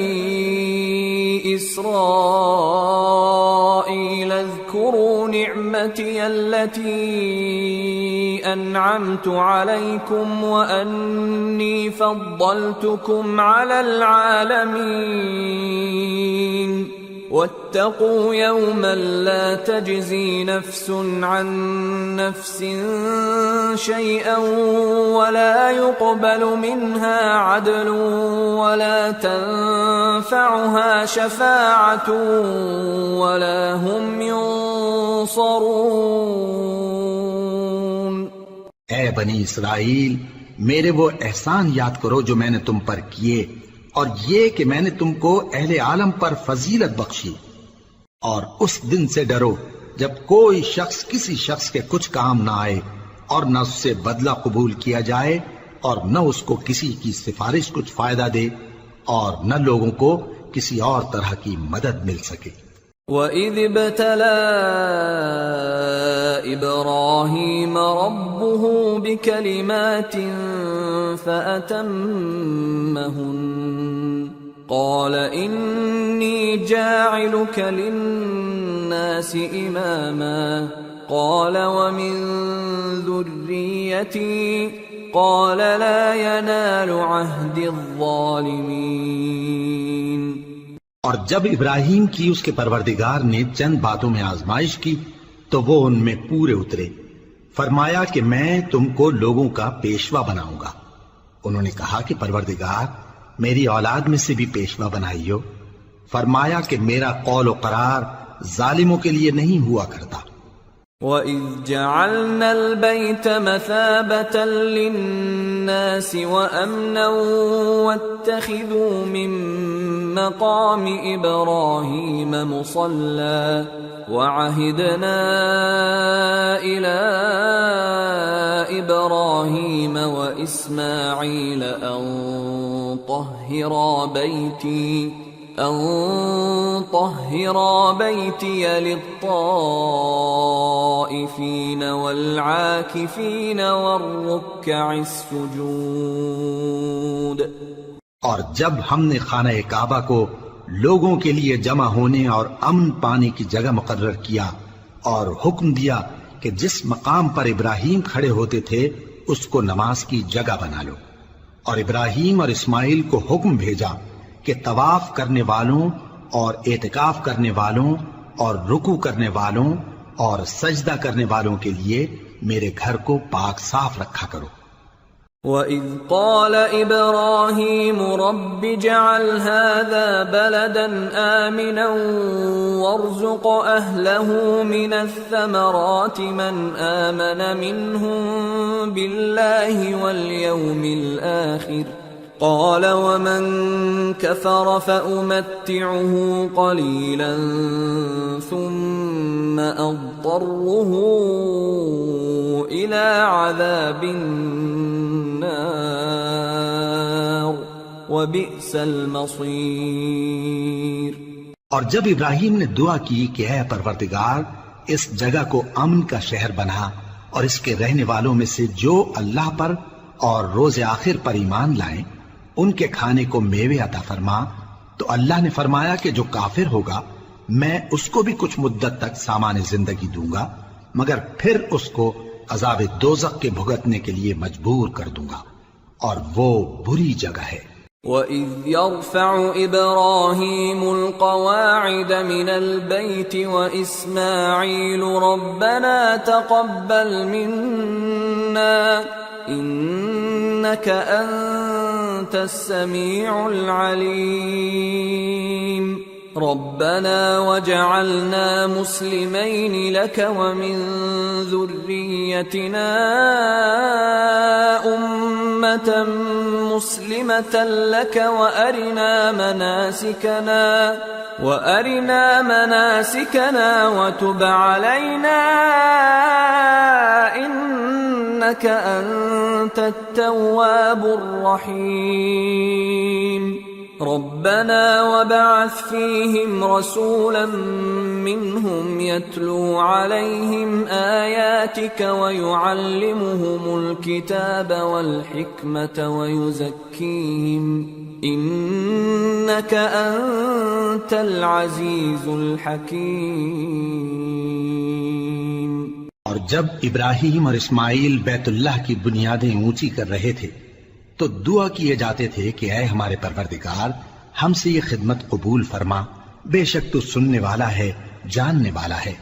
اسرائیل اذکروا نعمتی التي انعمت علیکم وانی فضلتکم علی العالمین واتقوا يوما لا تجزي نفس عن نفس شيئا ولا يقبل منها عدل ولا تنفعها شفاعة ولا هم ينصرون. اے بنی اسرائیل، میرے وہ احسان یاد کرو جو میں نے تم پر کیے، اور یہ کہ میں نے تم کو اہل عالم پر فضیلت بخشی. اور اس دن سے ڈرو جب کوئی شخص کسی شخص کے کچھ کام نہ آئے، اور نہ اس سے بدلہ قبول کیا جائے، اور نہ اس کو کسی کی سفارش کچھ فائدہ دے، اور نہ لوگوں کو کسی اور طرح کی مدد مل سکے. وَإِذِ ابْتَلَىٰ إِبْرَاهِيمَ رَبُّهُ بِكَلِمَاتٍ فَأَتَمَّهُنَّ قَالَ إِنِّي جَاعِلُكَ لِلنَّاسِ إِمَامًا قَالَ وَمِن ذُرِّيَّتِي قَالَ لَا يَنَالُ عَهْدِ الظَّالِمِينَ. اور جب ابراہیم کی اس کے پروردگار نے چند باتوں میں آزمائش کی تو وہ ان میں پورے اترے. فرمایا کہ میں تم کو لوگوں کا پیشوا بناؤں گا. انہوں نے کہا کہ پروردگار میری اولاد میں سے بھی پیشوا بنائیو. فرمایا کہ میرا قول و قرار ظالموں کے لیے نہیں ہوا کرتا. وَإِذْ جَعَلْنَا الْبَيْتَ مَثَابَةً لِلنَّاسِ وَأَمْنًا وَاتَّخِذُوا مِن مَّقَامِ إِبْرَاهِيمَ مُصَلًّى وَعَهِدْنَا إِلَىٰ إِبْرَاهِيمَ وَإِسْمَاعِيلَ أَن طَهِّرَا بَيْتِيَ لِلطَّائِفِينَ وَالْعَاكِفِينَ وَالرُّكَّعِ السُّجُودِ. اور جب ہم نے خانہ کعبہ کو لوگوں کے لیے جمع ہونے اور امن پانے کی جگہ مقرر کیا اور حکم دیا کہ جس مقام پر ابراہیم کھڑے ہوتے تھے اس کو نماز کی جگہ بنا لو، اور ابراہیم اور اسماعیل کو حکم بھیجا کہ طواف کرنے والوں اور اعتکاف کرنے والوں اور رکوع کرنے والوں اور سجدہ کرنے والوں کے لیے میرے گھر کو پاک صاف رکھا کرو. وَإِذْ قَالَ إِبْرَاهِيمُ رَبِّ اجْعَلْ هَٰذَا بَلَدًا آمِنًا وَارْزُقْ أَهْلَهُ مِنَ الثَّمَرَاتِ مَنْ آمَنَ مِنْهُم بِاللَّهِ وَالْيَوْمِ الْآخِرِ قال ومن كفر فأمتعه قليلا ثم أضطره إلى عذاب النار وبئس المصير۔ اور جب ابراہیم نے دعا کی کہ اے پروردگار اس جگہ کو امن کا شہر بنا اور اس کے رہنے والوں میں سے جو اللہ پر اور روز آخر پر ایمان لائیں ان کے کھانے کو میوے عطا فرما، تو اللہ نے فرمایا کہ جو کافر ہوگا میں اس کو بھی کچھ مدت تک سامان زندگی دوں گا، مگر پھر اس کو عذاب دوزخ کے بھگتنے کے لیے مجبور کر دوں گا، اور وہ بری جگہ ہے۔ وَإِذْ يَرْفَعُ إِبْرَاهِيمُ الْقَوَاعِدَ مِنَ الْبَيْتِ وَإِسْمَاعِيلُ رَبَّنَا تَقَبَّلْ مِنَّا إِنَّكَ أَنْتَ السَّمِيعُ الْعَلِيمُ رَبَّنَا وَاجْعَلْنَا مُسْلِمَيْنِ لَكَ وَمِنْ ذُرِّيَّتِنَا أُمَّةً مُسْلِمَةً لَكَ وَأَرِنَا مَنَاسِكَنَا وَتُبْ عَلَيْنَا إِنَّكَ أَنْتَ التَّوَّابُ الرَّحِيمُ رَبَّنَا وَابْعَثْ فِيهِمْ رَسُولًا مِّنْهُمْ يَتْلُو عَلَيْهِمْ آيَاتِكَ وَيُعَلِّمُهُمُ الْكِتَابَ وَالْحِكْمَةَ وَيُزَكِّيهِمْ إِنَّكَ أَنْتَ الْعَزِيزُ الْحَكِيمُ۔ اور جب ابراہیم اور اسماعیل بیت اللہ کی بنیادیں اونچی کر رہے تھے تو دعا کیے جاتے تھے کہ اے ہمارے پروردگار ہم سے یہ خدمت قبول فرما، بے شک تو سننے والا ہے، جاننے والا ہے۔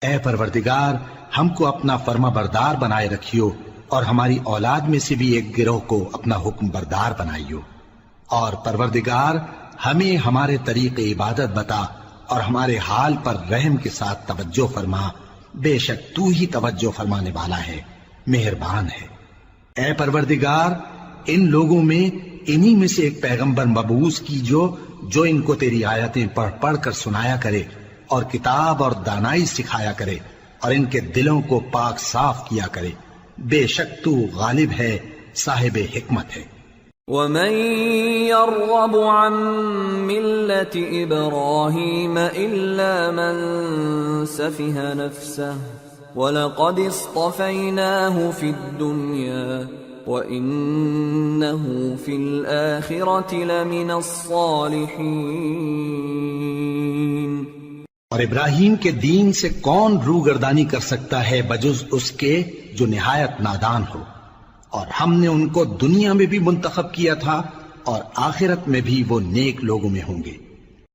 اے پروردگار ہم کو اپنا فرما بردار بنائے رکھیو، اور ہماری اولاد میں سے بھی ایک گروہ کو اپنا حکم بردار بنائیو، اور پروردگار ہمیں ہمارے طریق عبادت بتا اور ہمارے حال پر رحم کے ساتھ توجہ فرما، بے شک تو ہی توجہ فرمانے والا ہے، مہربان ہے۔ اے پروردگار ان لوگوں میں انہی میں سے ایک پیغمبر مبعوث کیجو جو ان کو تیری آیتیں پڑھ پڑھ کر سنایا کرے اور کتاب اور دانائی سکھایا کرے اور ان کے دلوں کو پاک صاف کیا کرے، بے شک تو غالب ہے، صاحب حکمت ہے۔ وَمَن يَرْغَبُ عَن مِّلَّةِ إِبْرَاهِيمَ إِلَّا مَن سَفِهَ نَفْسَهُ وَلَقَدِ اصْطَفَيْنَاهُ فِي الدُّنْيَا وَإِنَّهُ فِي الْآخِرَةِ لَمِنَ الصَّالِحِينَ۔ اور ابراہیم کے دین سے کون روگردانی کر سکتا ہے بجز اس کے جو نہایت نادان ہو، اور ہم نے ان کو دنیا میں بھی منتخب کیا تھا اور آخرت میں بھی وہ نیک لوگوں میں ہوں گے۔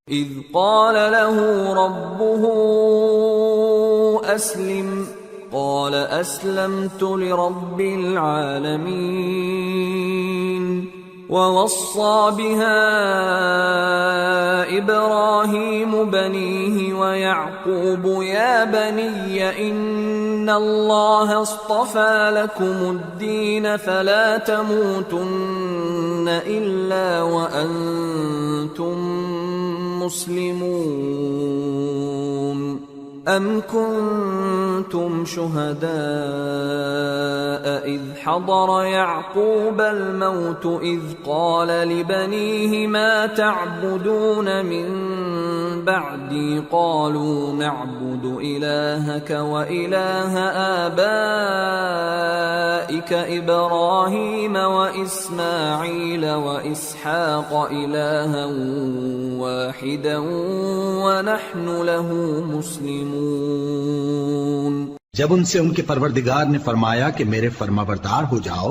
اذ قال له ربه اسلم قال اسلمت لرب العالمين ووصى بها ابراهيم بنيه ويعقوب يا بني ان الله اصطفى لكم الدين فلا تموتن الا وانتم مسلمون ام كنتم شهداء اذ حضر يعقوب الموت اذ قال لبنيه ما تعبدون من بعدي قالوا نعبد الهك واله آبائك ابراهيم واسماعيل واسحاق الها واحدا ونحن له مسلمون۔ جب ان سے ان کے پروردگار نے فرمایا کہ میرے فرمانبردار ہو جاؤ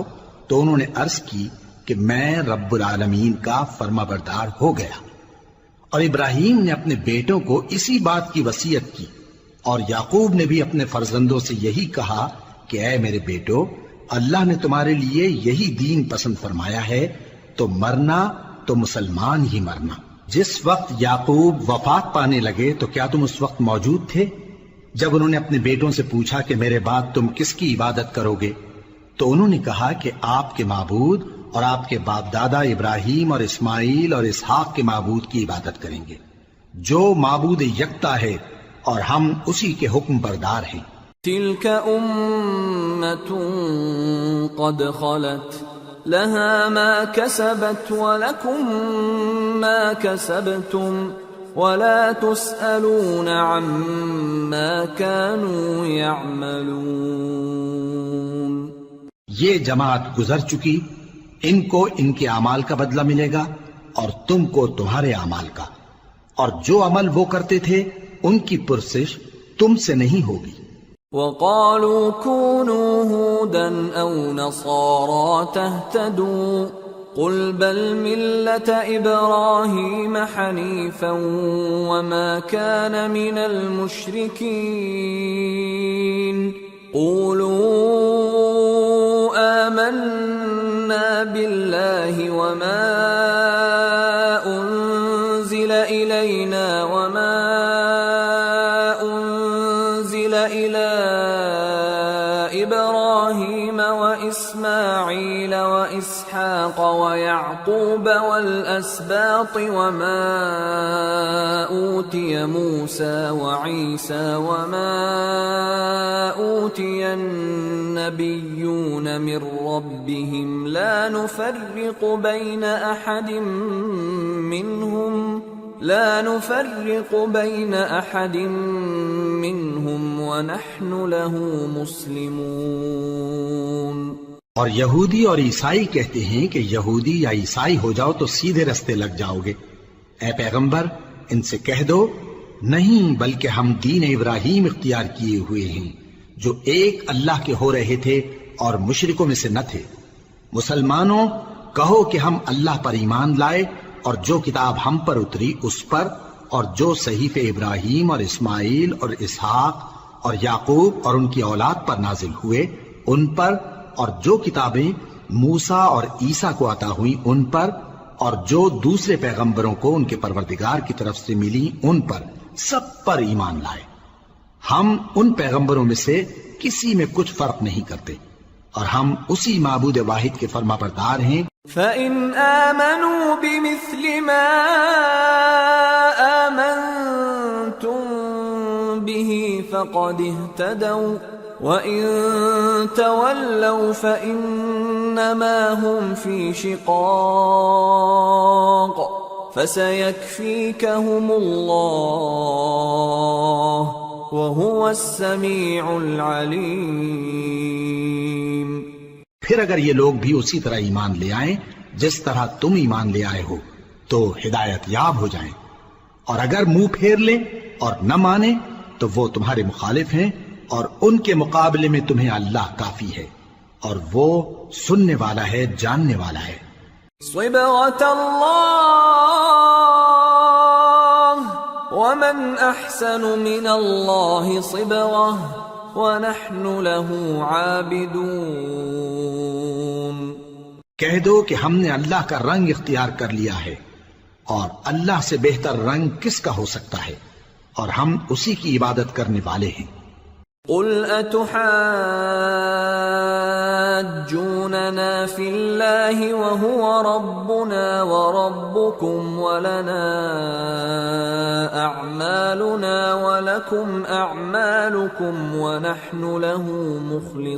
تو انہوں نے عرض کی کہ میں رب العالمین کا فرمانبردار ہو گیا، اور ابراہیم نے اپنے بیٹوں کو اسی بات کی وصیت کی، اور یعقوب نے بھی اپنے فرزندوں سے یہی کہا کہ اے میرے بیٹو، اللہ نے تمہارے لیے یہی دین پسند فرمایا ہے، تو مرنا تو مسلمان ہی مرنا۔ جس وقت یعقوب وفات پانے لگے تو کیا تم اس وقت موجود تھے جب انہوں نے اپنے بیٹوں سے پوچھا کہ میرے بعد تم کس کی عبادت کرو گے؟ تو انہوں نے کہا کہ آپ کے معبود اور آپ کے باپ دادا ابراہیم اور اسماعیل اور اسحاق کے معبود کی عبادت کریں گے جو معبود یکتا ہے اور ہم اسی کے حکم بردار ہیں۔ تلك أمة قد خلت لها ما كسبت ولكم ما كسبتم ولا تسألون عما كانوا يعملون۔ یہ جماعت گزر چکی، ان کو ان کے اعمال کا بدلہ ملے گا اور تم کو تمہارے اعمال کا، اور جو عمل وہ کرتے تھے ان کی پرسش تم سے نہیں ہوگی۔ وقالوا كونوا هودا أو نصارى تهتدوا قل بل ملة إبراهيم حنيفا وما كان من المشركين قولوا آمنا بالله وما أنزل إلينا وما أنزل إلى إبراهيم وإسماعيل وإسحاق ويعقوب والأسباط وما أوتي موسى وعيسى وما أوتي النبيون من ربهم لا نفرق بين أحد منهم ونحن له مسلمون۔ اور یہودی اور عیسائی کہتے ہیں کہ یہودی یا عیسائی ہو جاؤ تو سیدھے رستے لگ جاؤ گے۔ اے پیغمبر ان سے کہہ دو نہیں، بلکہ ہم دین ابراہیم اختیار کیے ہوئے ہیں جو ایک اللہ کے ہو رہے تھے اور مشرکوں میں سے نہ تھے۔ مسلمانوں کہو کہ ہم اللہ پر ایمان لائے اور جو کتاب ہم پر اتری اس پر، اور جو صحیفے ابراہیم اور اسماعیل اور اسحاق اور یعقوب اور ان کی اولاد پر نازل ہوئے ان پر، اور جو کتابیں موسیٰ اور عیسیٰ کو عطا ہوئیں ان پر، اور جو دوسرے پیغمبروں کو ان کے پروردگار کی طرف سے ملی ان پر، سب پر ایمان لائے۔ ہم ان پیغمبروں میں سے کسی میں کچھ فرق نہیں کرتے، اور ہم اسی معبود واحد کے فرما بردار ہیں۔ فَإِنْ آمَنُوا بِمِثْلِ مَا آمَنْتُمْ بِهِ فَقَدِ اهْتَدَوْا وَإِنْ تَوَلَّوْا فَإِنَّمَا هُمْ فِي شِقَاقٍ فَسَيَكْفِيكَهُمُ اللَّهُ وَهُوَ السَّمِيعُ الْعَلِيمُ۔ پھر اگر یہ لوگ بھی اسی طرح ایمان لے آئیں جس طرح تم ایمان لے آئے ہو تو ہدایت یاب ہو جائیں، اور اگر منہ پھیر لیں اور نہ مانیں تو وہ تمہارے مخالف ہیں، اور ان کے مقابلے میں تمہیں اللہ کافی ہے، اور وہ سننے والا ہے، جاننے والا ہے۔ صبغة الله ومن أحسن من الله صبغة وَنَحْنُ لَهُ عَابِدُونَ۔ کہہ دو کہ ہم نے اللہ کا رنگ اختیار کر لیا ہے، اور اللہ سے بہتر رنگ کس کا ہو سکتا ہے، اور ہم اسی کی عبادت کرنے والے ہیں۔ قُلْ أَتُحَاجُّونَنَا فِي اللَّهِ وَهُوَ رَبُّنَا وَرَبُّكُمْ وَلَنَا أَعْمَالُنَا وَلَكُمْ أَعْمَالُكُمْ وَنَحْنُ لَهُ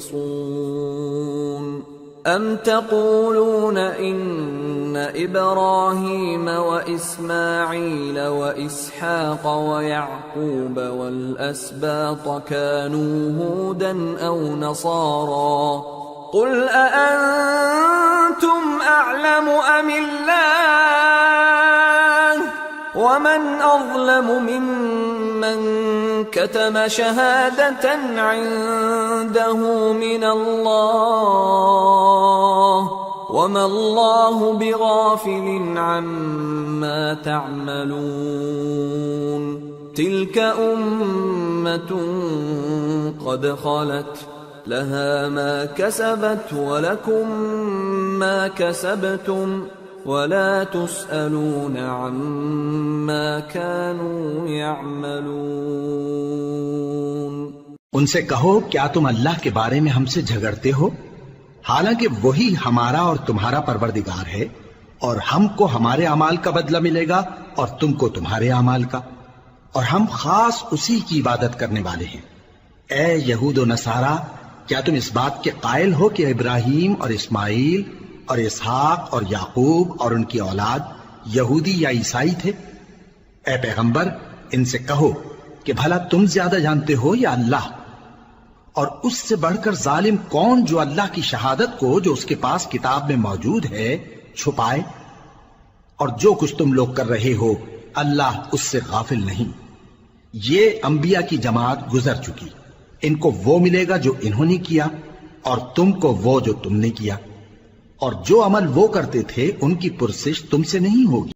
مُخْلِصُونَ أَمْ تَقُولُونَ إِنَّ إِبْرَاهِيمَ وَإِسْمَاعِيلَ وَإِسْحَاقَ وَيَعْقُوبَ وَالْأَسْبَاطَ كَانُوا هُودًا أَوْ نَصَارَى قُلْ أَأَنْتُمْ أَعْلَمُ أَمِ اللَّهُ وَمَنْ أَظْلَمُ مِمَّنْ كَتَمَ شَهَادَةً عِنْدَهُ مِنَ اللَّهِ وَمَا اللَّهُ بِغَافِلٍ عَمَّا تَعْمَلُونَ تِلْكَ أُمَّةٌ قَدْ خَلَتْ لَهَا مَا كَسَبَتْ وَلَكُمْ مَا كَسَبْتُمْ وَلَا تُسْأَلُونَ عَمَّا كَانُوا يَعْمَلُونَ۔ ان سے کہو کیا تم اللہ کے بارے میں ہم سے جھگڑتے ہو؟ حالانکہ وہی ہمارا اور تمہارا پروردگار ہے، اور ہم کو ہمارے اعمال کا بدلہ ملے گا اور تم کو تمہارے اعمال کا، اور ہم خاص اسی کی عبادت کرنے والے ہیں۔ اے یہود و نصارا، کیا تم اس بات کے قائل ہو کہ ابراہیم اور اسماعیل اور اسحاق اور یعقوب اور ان کی اولاد یہودی یا عیسائی تھے؟ اے پیغمبر، ان سے کہو کہ بھلا تم زیادہ جانتے ہو یا اللہ؟ اور اس سے بڑھ کر ظالم کون جو اللہ کی شہادت کو جو اس کے پاس کتاب میں موجود ہے چھپائے؟ اور جو کچھ تم لوگ کر رہے ہو اللہ اس سے غافل نہیں۔ یہ انبیاء کی جماعت گزر چکی، ان کو وہ ملے گا جو انہوں نے کیا، اور تم کو وہ جو تم نے کیا، اور جو عمل وہ کرتے تھے ان کی پرسش تم سے نہیں ہوگی۔